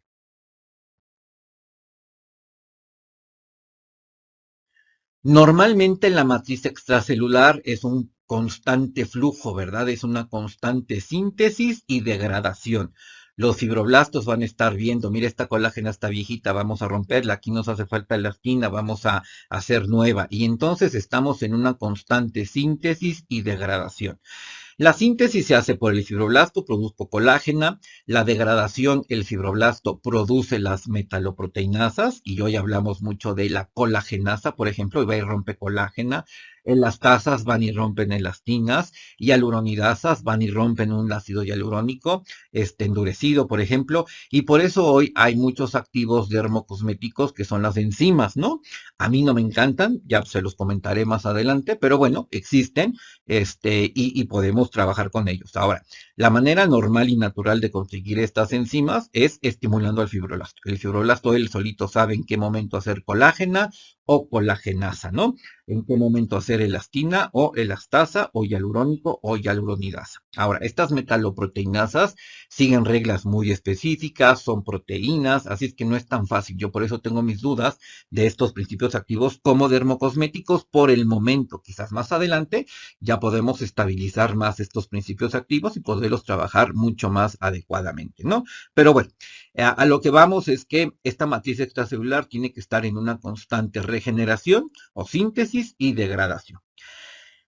S1: Normalmente la matriz extracelular es un constante flujo, ¿verdad? Es una constante síntesis y degradación. Los fibroblastos van a estar viendo, mira, esta colágena está viejita, vamos a romperla, aquí nos hace falta elastina, vamos a hacer nueva. Y entonces estamos en una constante síntesis y degradación. La síntesis se hace por el fibroblasto, produzco colágena. La degradación, el fibroblasto produce las metaloproteinasas, y hoy hablamos mucho de la colagenasa, por ejemplo, y va y rompe colágena. En las tasas van y rompen elastinas, y aluronidasas van y rompen un ácido hialurónico, endurecido, por ejemplo, y por eso hoy hay muchos activos dermocosméticos que son las enzimas, ¿no? A mí no me encantan, ya se los comentaré más adelante, pero bueno, existen y podemos trabajar con ellos. Ahora, la manera normal y natural de conseguir estas enzimas es estimulando al fibroblasto. El fibroblasto él solito sabe en qué momento hacer colágena o colagenasa, ¿no? En qué momento hacer elastina o elastasa o hialurónico o hialuronidasa. Ahora, estas metaloproteinasas siguen reglas muy específicas, son proteínas, así es que no es tan fácil. Yo por eso tengo mis dudas de estos principios activos como dermocosméticos por el momento. Quizás más adelante ya podemos estabilizar más estos principios activos y poderlos trabajar mucho más adecuadamente, ¿no? Pero bueno, a lo que vamos es que esta matriz extracelular tiene que estar en una constante regeneración o síntesis y degradación.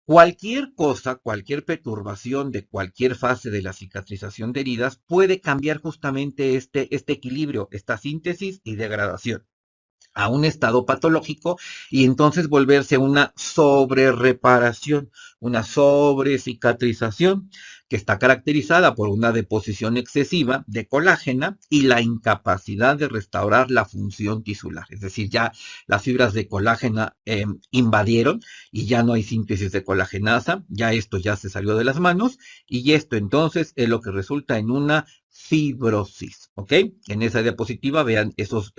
S1: Cualquier cosa, cualquier perturbación de cualquier fase de la cicatrización de heridas puede cambiar justamente este equilibrio, esta síntesis y degradación a un estado patológico y entonces volverse una sobrereparación, una sobrecicatrización que está caracterizada por una deposición excesiva de colágena y la incapacidad de restaurar la función tisular. Es decir, ya las fibras de colágena invadieron y ya no hay síntesis de colagenasa, ya esto ya se salió de las manos y esto entonces es lo que resulta en una fibrosis, ¿ok? En esa diapositiva vean esos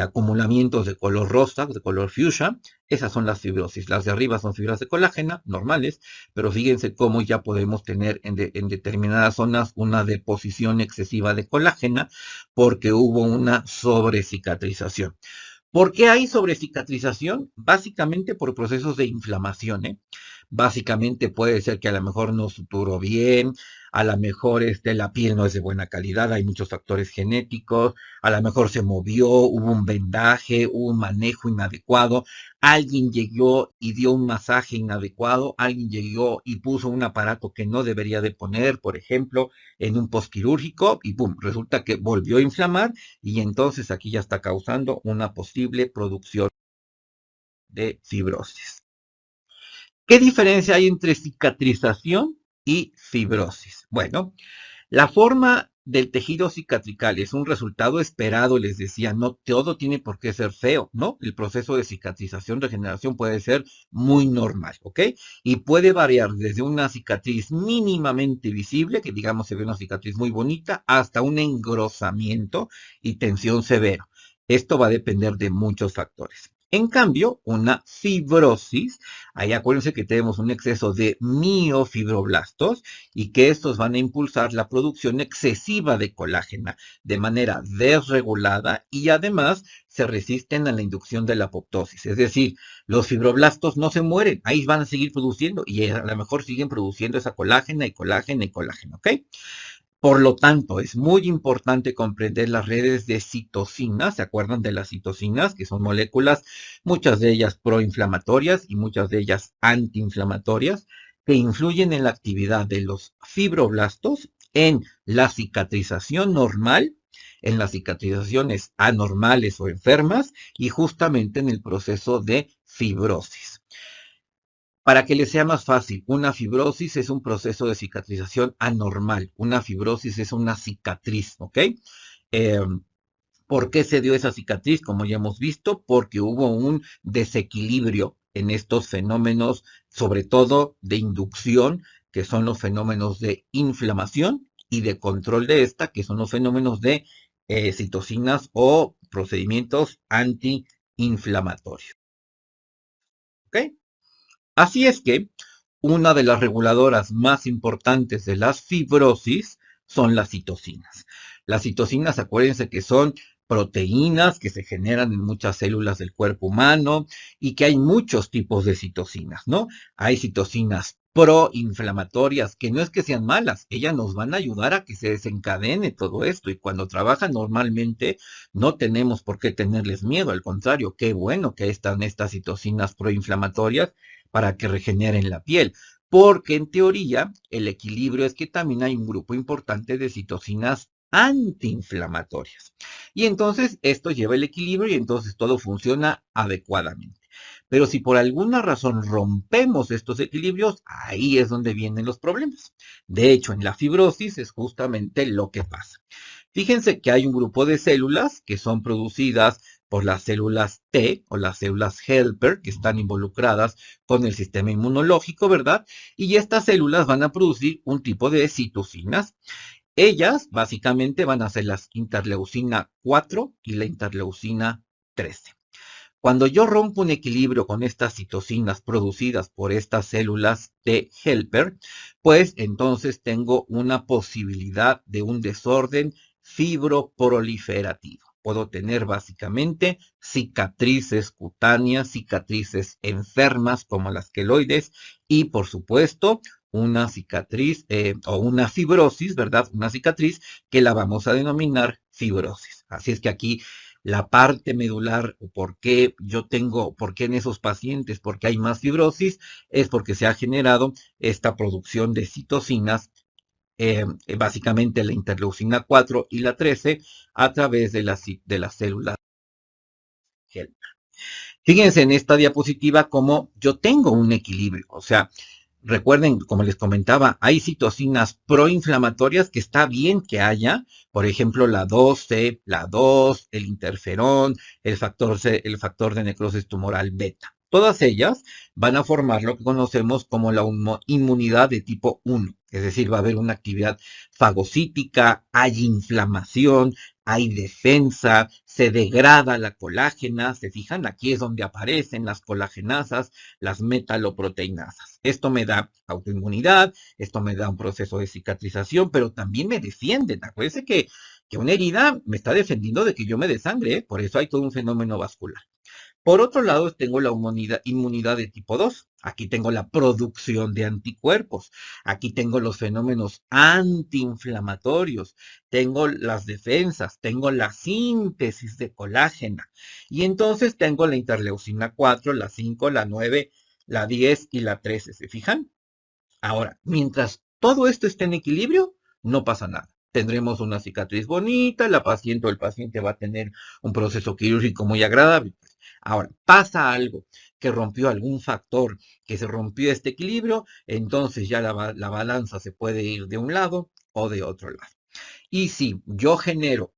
S1: acumulamientos de color rosa, de color fuchsia, esas son las fibrosis. Las de arriba son fibras de colágena, normales, pero fíjense cómo ya podemos tener en determinadas zonas una deposición excesiva de colágena porque hubo una sobrecicatrización. ¿Por qué hay sobrecicatrización? Básicamente por procesos de inflamación, ¿eh? Básicamente puede ser que a lo mejor no suturó bien, a lo mejor la piel no es de buena calidad, hay muchos factores genéticos, a lo mejor se movió, hubo un vendaje, hubo un manejo inadecuado, alguien llegó y dio un masaje inadecuado, alguien llegó y puso un aparato que no debería de poner, por ejemplo, en un postquirúrgico y pum, resulta que volvió a inflamar y entonces aquí ya está causando una posible producción de fibrosis. ¿Qué diferencia hay entre cicatrización y fibrosis? Bueno, la forma del tejido cicatrical es un resultado esperado, les decía, no todo tiene por qué ser feo, ¿no? El proceso de cicatrización, regeneración puede ser muy normal, ¿ok? Y puede variar desde una cicatriz mínimamente visible, que digamos se ve una cicatriz muy bonita, hasta un engrosamiento y tensión severo. Esto va a depender de muchos factores. En cambio, una fibrosis, ahí acuérdense que tenemos un exceso de miofibroblastos y que estos van a impulsar la producción excesiva de colágena de manera desregulada y además se resisten a la inducción de la apoptosis. Es decir, los fibroblastos no se mueren, ahí van a seguir produciendo y a lo mejor siguen produciendo esa colágena y colágena y colágena, ¿ok? Por lo tanto, es muy importante comprender las redes de citocinas. ¿Se acuerdan de las citocinas? Que son moléculas, muchas de ellas proinflamatorias y muchas de ellas antiinflamatorias, que influyen en la actividad de los fibroblastos, en la cicatrización normal, en las cicatrizaciones anormales o enfermas y justamente en el proceso de fibrosis. Para que les sea más fácil, una fibrosis es un proceso de cicatrización anormal. Una fibrosis es una cicatriz, ¿ok? Eh, ¿Por qué se dio esa cicatriz? Como ya hemos visto, porque hubo un desequilibrio en estos fenómenos, sobre todo de inducción, que son los fenómenos de inflamación, y de control de esta, que son los fenómenos de citocinas o procedimientos antiinflamatorios. ¿Ok? Así es que una de las reguladoras más importantes de las fibrosis son las citocinas. Las citocinas, acuérdense que son proteínas que se generan en muchas células del cuerpo humano y que hay muchos tipos de citocinas, ¿no? Hay citocinas proinflamatorias, que no es que sean malas, ellas nos van a ayudar a que se desencadene todo esto y cuando trabajan normalmente no tenemos por qué tenerles miedo, al contrario, qué bueno que están estas citocinas proinflamatorias para que regeneren la piel. Porque en teoría el equilibrio es que también hay un grupo importante de citocinas antiinflamatorias. Y entonces esto lleva el equilibrio y entonces todo funciona adecuadamente. Pero si por alguna razón rompemos estos equilibrios, ahí es donde vienen los problemas. De hecho, en la fibrosis es justamente lo que pasa. Fíjense que hay un grupo de células que son producidas por las células T o las células helper que están involucradas con el sistema inmunológico, ¿verdad? Y estas células van a producir un tipo de citocinas. Ellas básicamente van a ser las interleucina 4 y la interleucina 13. Cuando yo rompo un equilibrio con estas citocinas producidas por estas células T helper, pues entonces tengo una posibilidad de un desorden fibroproliferativo. Puedo tener básicamente cicatrices cutáneas, cicatrices enfermas como las queloides y por supuesto una cicatriz o una fibrosis, ¿verdad? Una cicatriz que la vamos a denominar fibrosis. Así es que aquí la parte medular, o por qué en esos pacientes, porque hay más fibrosis, es porque se ha generado esta producción de citocinas, básicamente la interleucina 4 y la 13, a través de las células Helper. Fíjense en esta diapositiva cómo yo tengo un equilibrio, o sea, recuerden, como les comentaba, hay citocinas proinflamatorias que está bien que haya, por ejemplo, la 12, la 2, el interferón, el factor C, el factor de necrosis tumoral beta. Todas ellas van a formar lo que conocemos como la inmunidad de tipo 1, es decir, va a haber una actividad fagocítica, hay inflamación, hay defensa, se degrada la colágena, se fijan, aquí es donde aparecen las colagenasas, las metaloproteinasas. Esto me da autoinmunidad, esto me da un proceso de cicatrización, pero también me defienden. Acuérdense que una herida me está defendiendo de que yo me desangre, ¿eh? Por eso hay todo un fenómeno vascular. Por otro lado, tengo la inmunidad de tipo 2. Aquí tengo la producción de anticuerpos. Aquí tengo los fenómenos antiinflamatorios. Tengo las defensas. Tengo la síntesis de colágena. Y entonces tengo la interleucina 4, la 5, la 9, la 10 y la 13. ¿Se fijan? Ahora, mientras todo esto esté en equilibrio, no pasa nada. Tendremos una cicatriz bonita, la paciente o el paciente va a tener un proceso quirúrgico muy agradable. Ahora, pasa algo que rompió algún factor, que se rompió este equilibrio, entonces ya la balanza se puede ir de un lado o de otro lado. Y si yo genero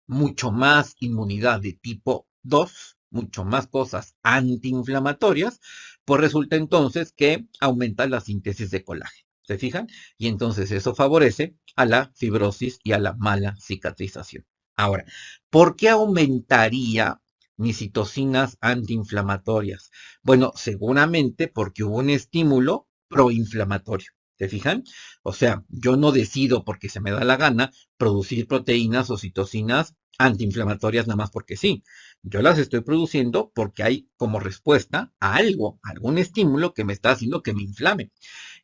S1: mucho más inmunidad de tipo 2, mucho más cosas antiinflamatorias, pues resulta entonces que aumenta la síntesis de colágeno. ¿Se fijan? Y entonces eso favorece a la fibrosis y a la mala cicatrización. Ahora, ¿por qué aumentaría ni citocinas antiinflamatorias? Bueno, seguramente porque hubo un estímulo proinflamatorio. ¿Te fijan? O sea, yo no decido porque se me da la gana producir proteínas o citocinas antiinflamatorias nada más porque sí. Yo las estoy produciendo porque hay como respuesta a algo, algún estímulo que me está haciendo que me inflame.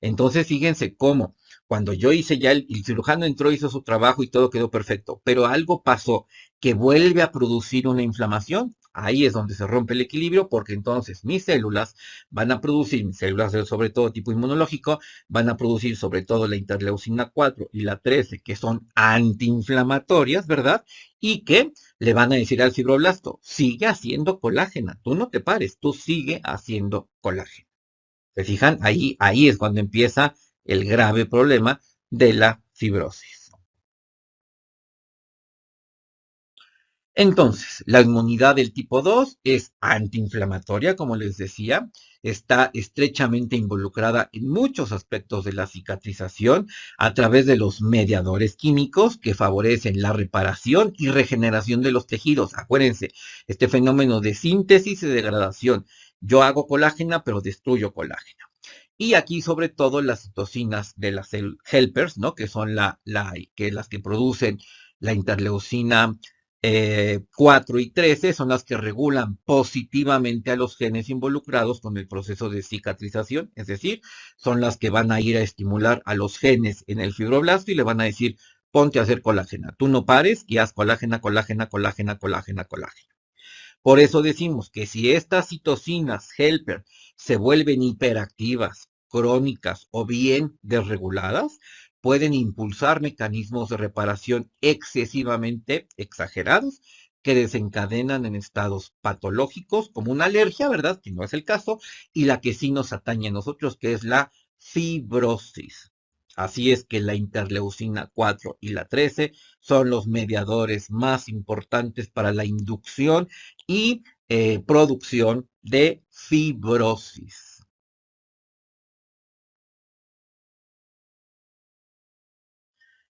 S1: Entonces, fíjense cómo cuando yo hice ya el cirujano entró, hizo su trabajo y todo quedó perfecto, pero algo pasó que vuelve a producir una inflamación. Ahí es donde se rompe el equilibrio porque entonces mis células van a producir, mis células de sobre todo tipo inmunológico, van a producir sobre todo la interleucina 4 y la 13, que son antiinflamatorias, ¿verdad? Y que le van a decir al fibroblasto, sigue haciendo colágena, tú no te pares, tú sigue haciendo colágeno. ¿Se fijan? Ahí es cuando empieza el grave problema de la fibrosis. Entonces, la inmunidad del tipo 2 es antiinflamatoria, como les decía, está estrechamente involucrada en muchos aspectos de la cicatrización a través de los mediadores químicos que favorecen la reparación y regeneración de los tejidos. Acuérdense, este fenómeno de síntesis y degradación. Yo hago colágena, pero destruyo colágeno. Y aquí sobre todo las citocinas de las helpers, ¿no? Que son las que producen la interleucina 4 y 13, son las que regulan positivamente a los genes involucrados con el proceso de cicatrización, es decir, son las que van a ir a estimular a los genes en el fibroblasto y le van a decir, ponte a hacer colágena, tú no pares y haz colágena, colágena, colágena, colágena, colágena. Por eso decimos que si estas citocinas helper se vuelven hiperactivas, crónicas o bien desreguladas, pueden impulsar mecanismos de reparación excesivamente exagerados que desencadenan en estados patológicos como una alergia, ¿verdad? Que no es el caso, y la que sí nos atañe a nosotros, que es la fibrosis. Así es que la interleucina 4 y la 13 son los mediadores más importantes para la inducción y producción de fibrosis.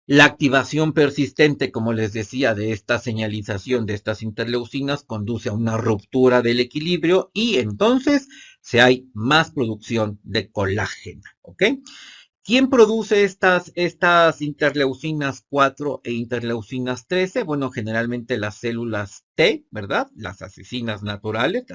S1: La activación persistente, como les decía, de esta señalización de estas interleucinas conduce a una ruptura del equilibrio y entonces se hay más producción de colágeno, ¿ok? ¿Quién produce estas interleucinas 4 e interleucinas 13? Bueno, generalmente las células T, ¿verdad? Las asesinas naturales,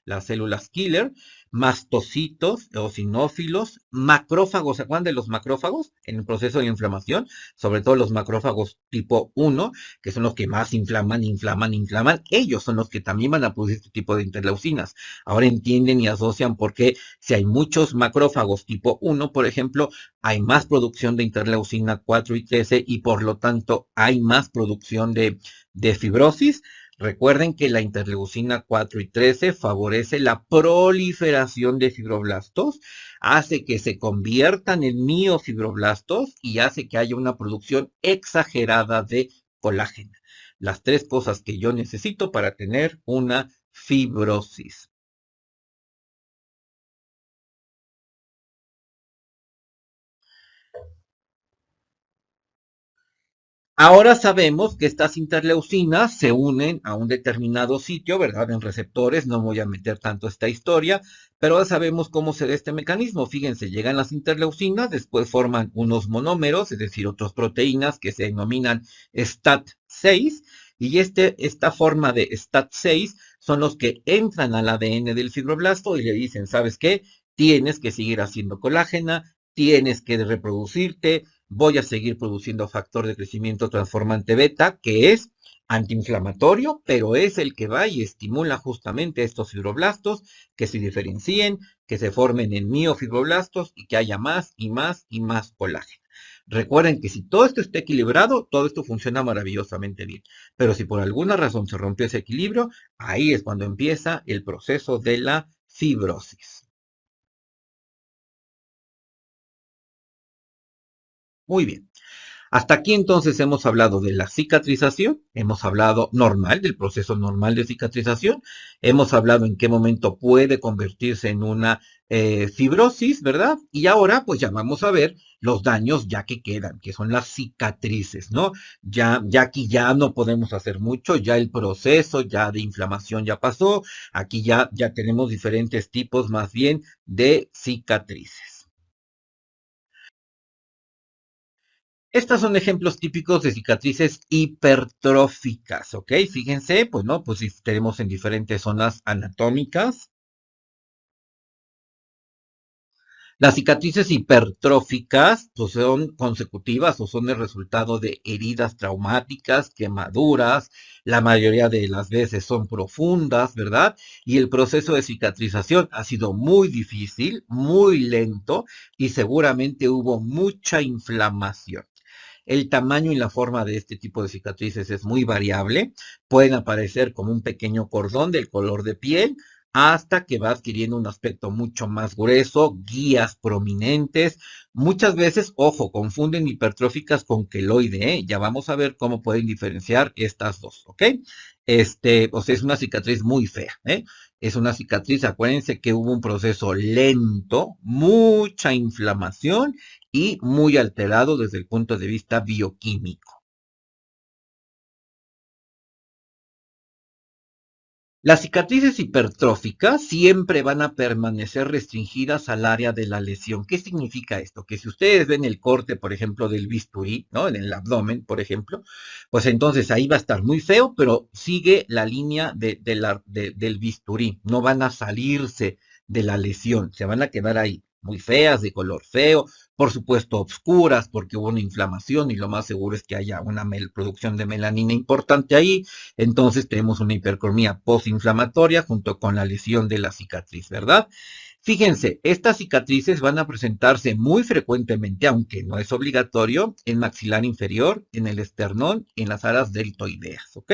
S1: las células killer, mastocitos, eosinófilos, macrófagos. ¿Se acuerdan de los macrófagos en el proceso de la inflamación? Sobre todo los macrófagos tipo 1, que son los que más inflaman, inflaman, inflaman. Ellos son los que también van a producir este tipo de interleucinas. Ahora entienden y asocian por qué si hay muchos macrófagos tipo 1, por ejemplo, hay más producción de interleucina 4 y 13 y por lo tanto hay más producción de fibrosis. Recuerden que la interleucina 4 y 13 favorece la proliferación de fibroblastos, hace que se conviertan en miofibroblastos y hace que haya una producción exagerada de colágeno. Las tres cosas que yo necesito para tener una fibrosis. Ahora sabemos que estas interleucinas se unen a un determinado sitio, ¿verdad? En receptores, no voy a meter tanto esta historia, pero ahora sabemos cómo se da este mecanismo. Fíjense, llegan las interleucinas, después forman unos monómeros, es decir, otras proteínas que se denominan STAT6, y esta forma de STAT6 son los que entran al ADN del fibroblasto y le dicen, ¿sabes qué? Tienes que seguir haciendo colágena, tienes que reproducirte, voy a seguir produciendo factor de crecimiento transformante beta, que es antiinflamatorio, pero es el que va y estimula justamente estos fibroblastos que se diferencien, que se formen en miofibroblastos y que haya más y más y más colágeno. Recuerden que si todo esto está equilibrado, todo esto funciona maravillosamente bien. Pero si por alguna razón se rompió ese equilibrio, ahí es cuando empieza el proceso de la fibrosis. Muy bien. Hasta aquí entonces hemos hablado de la cicatrización, hemos hablado normal, del proceso normal de cicatrización, hemos hablado en qué momento puede convertirse en una fibrosis, ¿verdad? Y ahora pues ya vamos a ver los daños ya que quedan, que son las cicatrices, ¿no? Ya aquí ya no podemos hacer mucho, ya el proceso ya de inflamación ya pasó, aquí ya tenemos diferentes tipos más bien de cicatrices. Estas son ejemplos típicos de cicatrices hipertróficas, ¿ok? Fíjense, pues no, pues si tenemos en diferentes zonas anatómicas. Las cicatrices hipertróficas pues, son consecutivas o son el resultado de heridas traumáticas, quemaduras, la mayoría de las veces son profundas, ¿verdad? Y el proceso de cicatrización ha sido muy difícil, muy lento y seguramente hubo mucha inflamación. El tamaño y la forma de este tipo de cicatrices es muy variable. Pueden aparecer como un pequeño cordón del color de piel hasta que va adquiriendo un aspecto mucho más grueso, guías prominentes. Muchas veces, ojo, confunden hipertróficas con queloide, ¿eh? Ya vamos a ver cómo pueden diferenciar estas dos, ¿ok? O sea, es una cicatriz muy fea, ¿eh? Es una cicatriz, acuérdense que hubo un proceso lento, mucha inflamación y muy alterado desde el punto de vista bioquímico. Las cicatrices hipertróficas siempre van a permanecer restringidas al área de la lesión. ¿Qué significa esto? Que si ustedes ven el corte, por ejemplo, del bisturí, ¿no? En el abdomen, por ejemplo, pues entonces ahí va a estar muy feo, pero sigue la línea del bisturí. No van a salirse de la lesión, se van a quedar ahí, muy feas, de color feo, por supuesto obscuras, porque hubo una inflamación y lo más seguro es que haya una producción de melanina importante ahí. Entonces tenemos una hipercromía postinflamatoria junto con la lesión de la cicatriz, ¿verdad? Fíjense, estas cicatrices van a presentarse muy frecuentemente, aunque no es obligatorio, en maxilar inferior, en el esternón, en las alas deltoideas, ¿ok?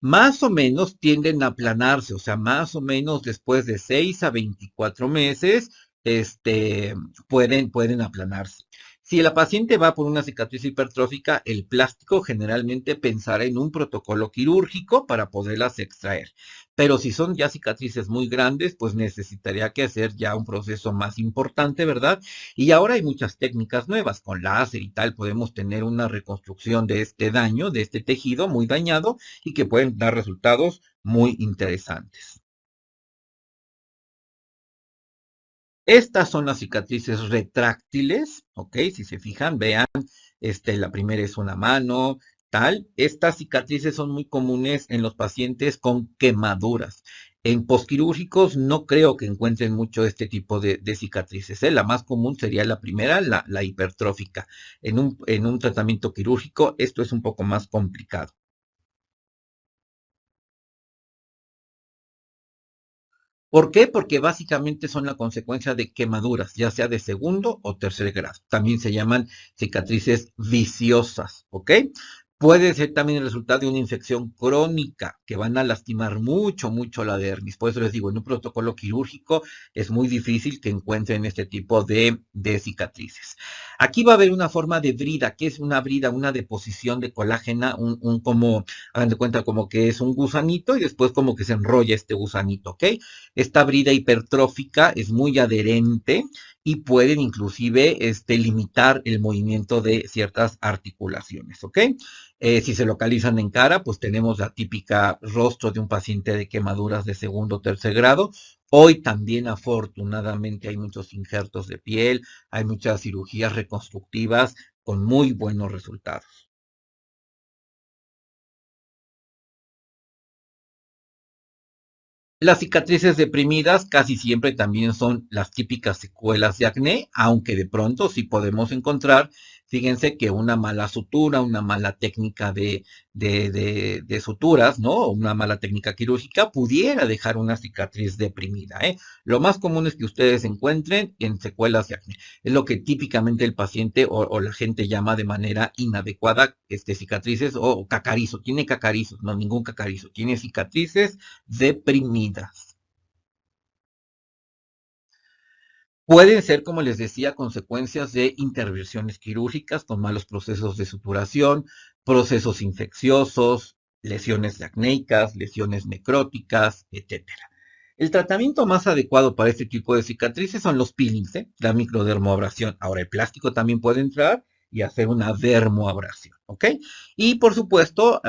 S1: Más o menos tienden a aplanarse, o sea, más o menos después de 6 a 24 meses, pueden aplanarse. Si la paciente va por una cicatriz hipertrófica, el plástico generalmente pensará en un protocolo quirúrgico para poderlas extraer. Pero si son ya cicatrices muy grandes, pues necesitaría que hacer ya un proceso más importante, ¿verdad? Y ahora hay muchas técnicas nuevas, con láser y tal, podemos tener una reconstrucción de este daño, de este tejido muy dañado y que pueden dar resultados muy interesantes. Estas son las cicatrices retráctiles, ¿ok? Si se fijan, vean, la primera es una mano, tal. Estas cicatrices son muy comunes en los pacientes con quemaduras. En posquirúrgicos no creo que encuentren mucho este tipo de cicatrices, ¿eh? La más común sería la primera, la hipertrófica. En un tratamiento quirúrgico esto es un poco más complicado. ¿Por qué? Porque básicamente son la consecuencia de quemaduras, ya sea de segundo o tercer grado. También se llaman cicatrices viciosas, ¿ok? Puede ser también el resultado de una infección crónica que van a lastimar mucho, mucho la dermis. Por eso les digo, en un protocolo quirúrgico es muy difícil que encuentren este tipo de cicatrices. Aquí va a haber una forma de brida. ¿Qué es una brida? Una deposición de colágena, como, hagan de cuenta, como que es un gusanito y después como que se enrolla este gusanito, ¿ok? Esta brida hipertrófica es muy adherente y pueden inclusive limitar el movimiento de ciertas articulaciones, ¿ok? Si se localizan en cara, pues tenemos la típica rostro de un paciente de quemaduras de segundo o tercer grado. Hoy también afortunadamente hay muchos injertos de piel, hay muchas cirugías reconstructivas con muy buenos resultados. Las cicatrices deprimidas casi siempre también son las típicas secuelas de acné, aunque de pronto sí podemos encontrar, fíjense que una mala sutura, una mala técnica de suturas, ¿no? Una mala técnica quirúrgica pudiera dejar una cicatriz deprimida, ¿eh? Lo más común es que ustedes encuentren en secuelas de acné. Es lo que típicamente el paciente o la gente llama de manera inadecuada, cicatrices o cacarizo. Tiene cacarizos, no ningún cacarizo, tiene cicatrices deprimidas. Pueden ser, como les decía, consecuencias de intervenciones quirúrgicas con malos procesos de suturación, procesos infecciosos, lesiones acnéicas, lesiones necróticas, etcétera. El tratamiento más adecuado para este tipo de cicatrices son los peelings, ¿eh? La microdermoabrasión. Ahora, el plástico también puede entrar y hacer una dermoabrasión, ¿ok? Y por supuesto,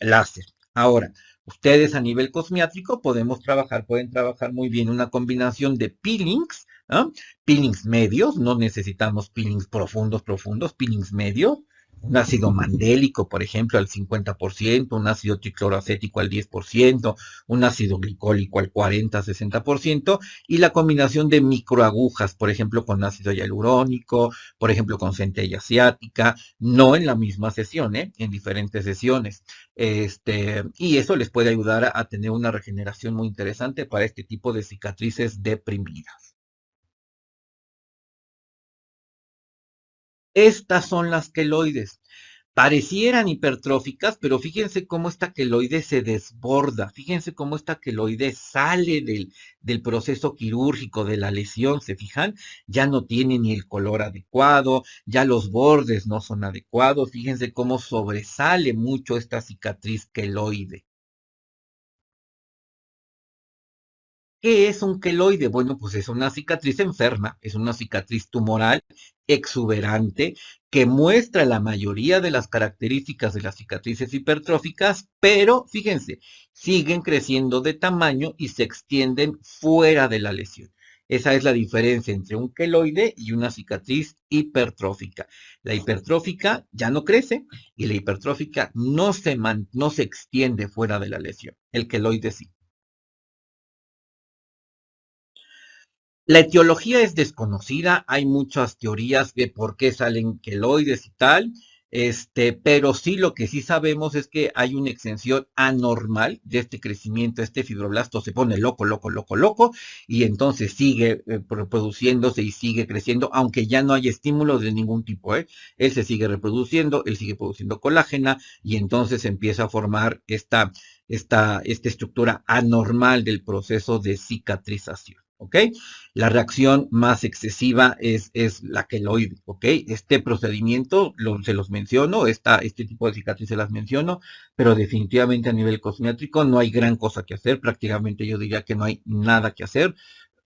S1: láser. Ahora, ustedes a nivel cosmiátrico pueden trabajar muy bien una combinación de peelings, ¿no? Peelings medios, no necesitamos peelings profundos, profundos, peelings medios, un ácido mandélico, por ejemplo, al 50%, un ácido tricloroacético al 10%, un ácido glicólico al 40-60%, y la combinación de microagujas, por ejemplo, con ácido hialurónico, por ejemplo, con centella asiática, no en la misma sesión, ¿eh? En diferentes sesiones. Y eso les puede ayudar a tener una regeneración muy interesante para este tipo de cicatrices deprimidas. Estas son las queloides. Parecieran hipertróficas, pero fíjense cómo esta queloide se desborda, fíjense cómo esta queloide sale del proceso quirúrgico de la lesión, ¿se fijan? Ya no tiene ni el color adecuado, ya los bordes no son adecuados, fíjense cómo sobresale mucho esta cicatriz queloide. ¿Qué es un queloide? Bueno, pues es una cicatriz enferma, es una cicatriz tumoral exuberante que muestra la mayoría de las características de las cicatrices hipertróficas, pero fíjense, siguen creciendo de tamaño y se extienden fuera de la lesión. Esa es la diferencia entre un queloide y una cicatriz hipertrófica. La hipertrófica ya no crece y la hipertrófica no se extiende fuera de la lesión. El queloide sí. La etiología es desconocida, hay muchas teorías de por qué salen queloides y tal, pero sí lo que sí sabemos es que hay una extensión anormal de este crecimiento, este fibroblasto se pone loco, loco, loco, loco, y entonces sigue reproduciéndose y sigue creciendo, aunque ya no hay estímulos de ningún tipo, ¿eh? Él se sigue reproduciendo, él sigue produciendo colágena, y entonces empieza a formar esta estructura anormal del proceso de cicatrización. ¿Ok? La reacción más excesiva es la queloide, ¿ok? Este procedimiento se los menciono, este tipo de cicatrices se las menciono, pero definitivamente a nivel cosmético no hay gran cosa que hacer, prácticamente yo diría que no hay nada que hacer.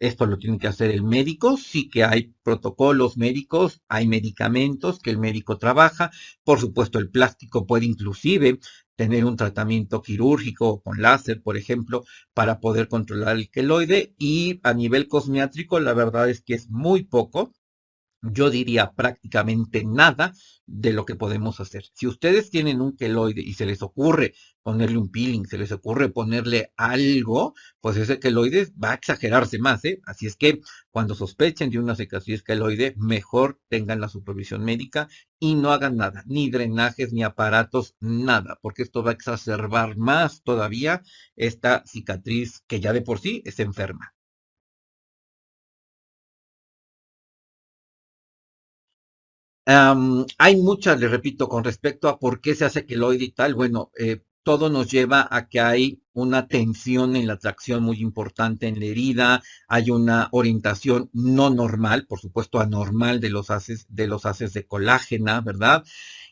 S1: Esto lo tiene que hacer el médico, sí que hay protocolos médicos, hay medicamentos que el médico trabaja, por supuesto el plástico puede inclusive tener un tratamiento quirúrgico con láser, por ejemplo, para poder controlar el queloide y a nivel cosmiátrico la verdad es que es muy poco, yo diría prácticamente nada de lo que podemos hacer. Si ustedes tienen un queloide y se les ocurre ponerle un peeling, se les ocurre ponerle algo, pues ese queloide va a exagerarse más, ¿eh? Así es que cuando sospechen de una cicatriz queloide, mejor tengan la supervisión médica y no hagan nada, ni drenajes, ni aparatos, nada, porque esto va a exacerbar más todavía esta cicatriz que ya de por sí es enferma. Hay muchas, le repito, con respecto a por qué se hace queloide y tal. Bueno, todo nos lleva a que hay una tensión en la tracción muy importante en la herida, hay una orientación no normal, por supuesto anormal de los haces de colágena, ¿verdad?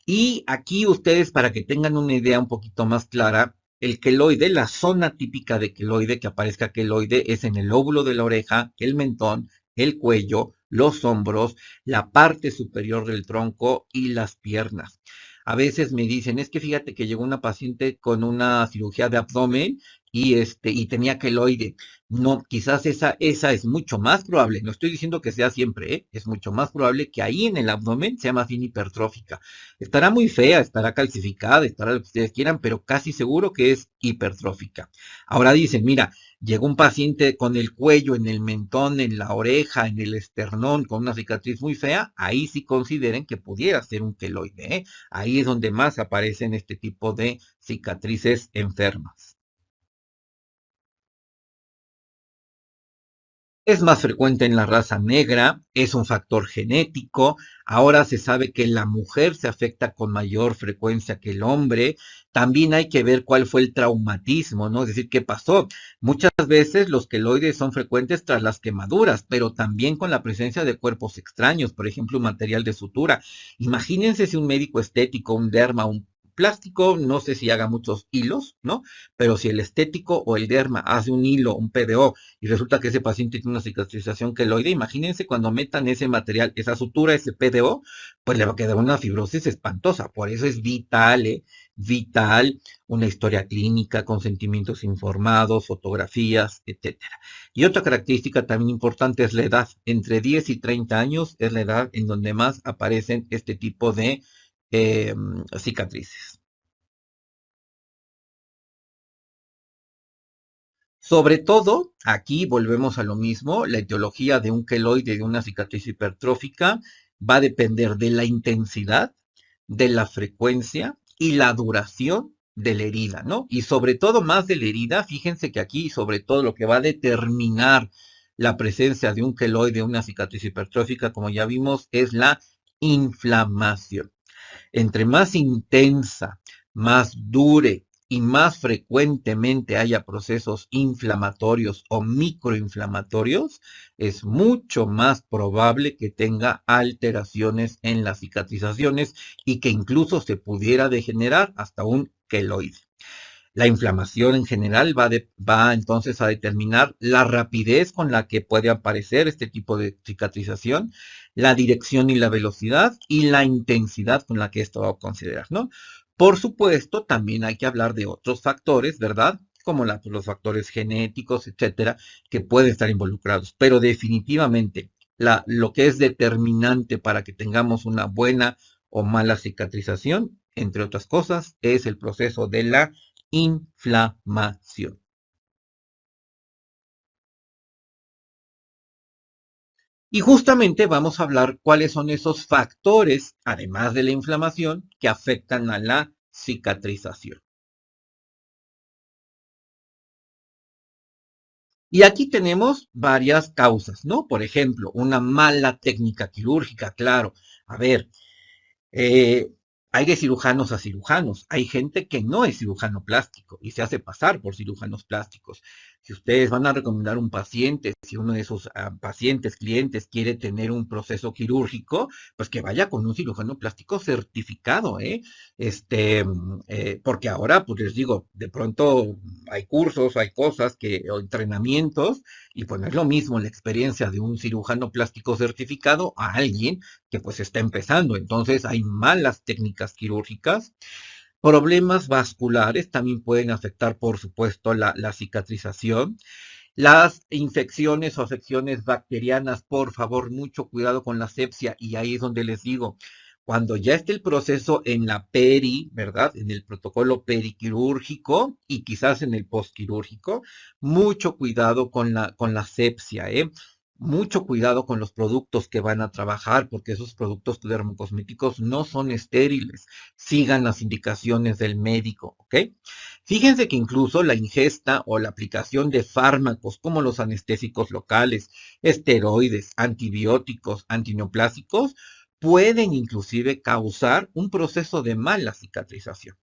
S1: Y aquí ustedes, para que tengan una idea un poquito más clara, el queloide, la zona típica de queloide, que aparezca queloide, es en el lóbulo de la oreja, el mentón, el cuello, los hombros, la parte superior del tronco y las piernas. A veces me dicen, es que fíjate que llegó una paciente con una cirugía de abdomen y tenía queloide. No, quizás esa es mucho más probable, no estoy diciendo que sea siempre, ¿eh? Es mucho más probable que ahí en el abdomen sea más bien hipertrófica. Estará muy fea, estará calcificada, estará lo que ustedes quieran, pero casi seguro que es hipertrófica. Ahora dicen, mira, llegó un paciente con el cuello, en el mentón, en la oreja, en el esternón, con una cicatriz muy fea, ahí sí consideren que pudiera ser un queloide, ¿eh? Ahí es donde más aparecen este tipo de cicatrices enfermas. Es más frecuente en la raza negra, es un factor genético. Ahora se sabe que la mujer se afecta con mayor frecuencia que el hombre. También hay que ver cuál fue el traumatismo, ¿no? Es decir, qué pasó. Muchas veces los queloides son frecuentes tras las quemaduras, pero también con la presencia de cuerpos extraños, por ejemplo, un material de sutura. Imagínense si un médico estético, un derma, un plástico no sé si haga muchos hilos, ¿no? Pero si el estético o el derma hace un hilo, un PDO, y resulta que ese paciente tiene una cicatrización queloide, imagínense cuando metan ese material, esa sutura, ese PDO, pues le va a quedar una fibrosis espantosa. Por eso es vital, vital una historia clínica, consentimientos informados, fotografías, etcétera. Y otra característica también importante es la edad. Entre 10 y 30 años es la edad en donde más aparecen este tipo de cicatrices. Sobre todo, aquí volvemos a lo mismo, la etiología de un queloide, de una cicatriz hipertrófica, va a depender de la intensidad, de la frecuencia y la duración de la herida, ¿no? Y sobre todo más de la herida, fíjense que aquí sobre todo lo que va a determinar la presencia de un queloide, una cicatriz hipertrófica, como ya vimos, es la inflamación. Entre más intensa, más dure y más frecuentemente haya procesos inflamatorios o microinflamatorios, es mucho más probable que tenga alteraciones en las cicatrizaciones y que incluso se pudiera degenerar hasta un queloide. La inflamación en general va entonces a determinar la rapidez con la que puede aparecer este tipo de cicatrización, la dirección y la velocidad y la intensidad con la que esto va a considerar, ¿no? Por supuesto, también hay que hablar de otros factores, ¿verdad? Como los factores genéticos, etcétera, que pueden estar involucrados. Pero definitivamente, lo que es determinante para que tengamos una buena o mala cicatrización, entre otras cosas, es el proceso de la inflamación. Y justamente vamos a hablar cuáles son esos factores, además de la inflamación, que afectan a la cicatrización. Y aquí tenemos varias causas, ¿no? Por ejemplo, una mala técnica quirúrgica, claro. A ver, Eh, hay de cirujanos a cirujanos. Hay gente que no es cirujano plástico y se hace pasar por cirujanos plásticos. Si ustedes van a recomendar un paciente, si uno de esos pacientes, clientes quiere tener un proceso quirúrgico, pues que vaya con un cirujano plástico certificado, ¿eh? Porque ahora, pues les digo, de pronto hay cursos, hay cosas o entrenamientos, y pues no es lo mismo la experiencia de un cirujano plástico certificado a alguien que pues está empezando. Entonces hay malas técnicas quirúrgicas. Problemas vasculares también pueden afectar, por supuesto, la cicatrización. Las infecciones o afecciones bacterianas, por favor, mucho cuidado con la sepsia. Y ahí es donde les digo, cuando ya esté el proceso en la peri, ¿verdad? En el protocolo periquirúrgico y quizás en el postquirúrgico, mucho cuidado con la sepsia, ¿eh? Mucho cuidado con los productos que van a trabajar, porque esos productos dermocosméticos no son estériles. Sigan las indicaciones del médico, ¿ok? Fíjense que incluso la ingesta o la aplicación de fármacos como los anestésicos locales, esteroides, antibióticos, antineoplásicos, pueden inclusive causar un proceso de mala cicatrización,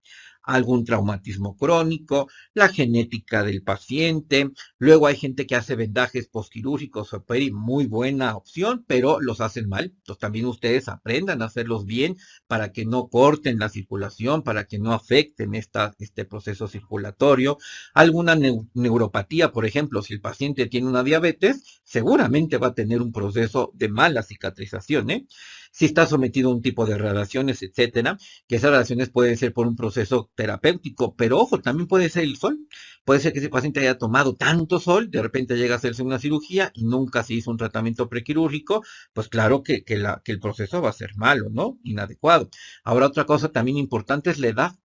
S1: algún traumatismo crónico, la genética del paciente. Luego hay gente que hace vendajes postquirúrgicos o peri, muy buena opción, pero los hacen mal. Entonces también ustedes aprendan a hacerlos bien para que no corten la circulación, para que no afecten este proceso circulatorio. Alguna neuropatía, por ejemplo, si el paciente tiene una diabetes, seguramente va a tener un proceso de mala cicatrización, ¿eh? Si está sometido a un tipo de radiaciones, etcétera, que esas radiaciones pueden ser por un proceso terapéutico, pero ojo, también puede ser el sol. Puede ser que ese paciente haya tomado tanto sol, de repente llega a hacerse una cirugía y nunca se hizo un tratamiento prequirúrgico, pues claro que el proceso va a ser malo, ¿no? Inadecuado. Ahora, otra cosa también importante es la edad.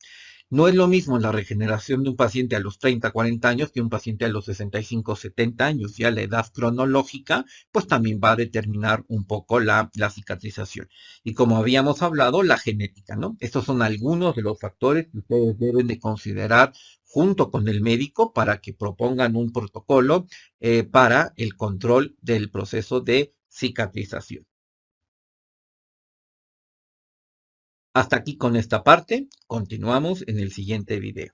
S1: No es lo mismo la regeneración de un paciente a los 30, 40 años que un paciente a los 65, 70 años. Ya la edad cronológica, pues también va a determinar un poco la cicatrización. Y como habíamos hablado, la genética, ¿no? Estos son algunos de los factores que ustedes deben de considerar junto con el médico para que propongan un protocolo para el control del proceso de cicatrización. Hasta aquí con esta parte, continuamos en el siguiente video.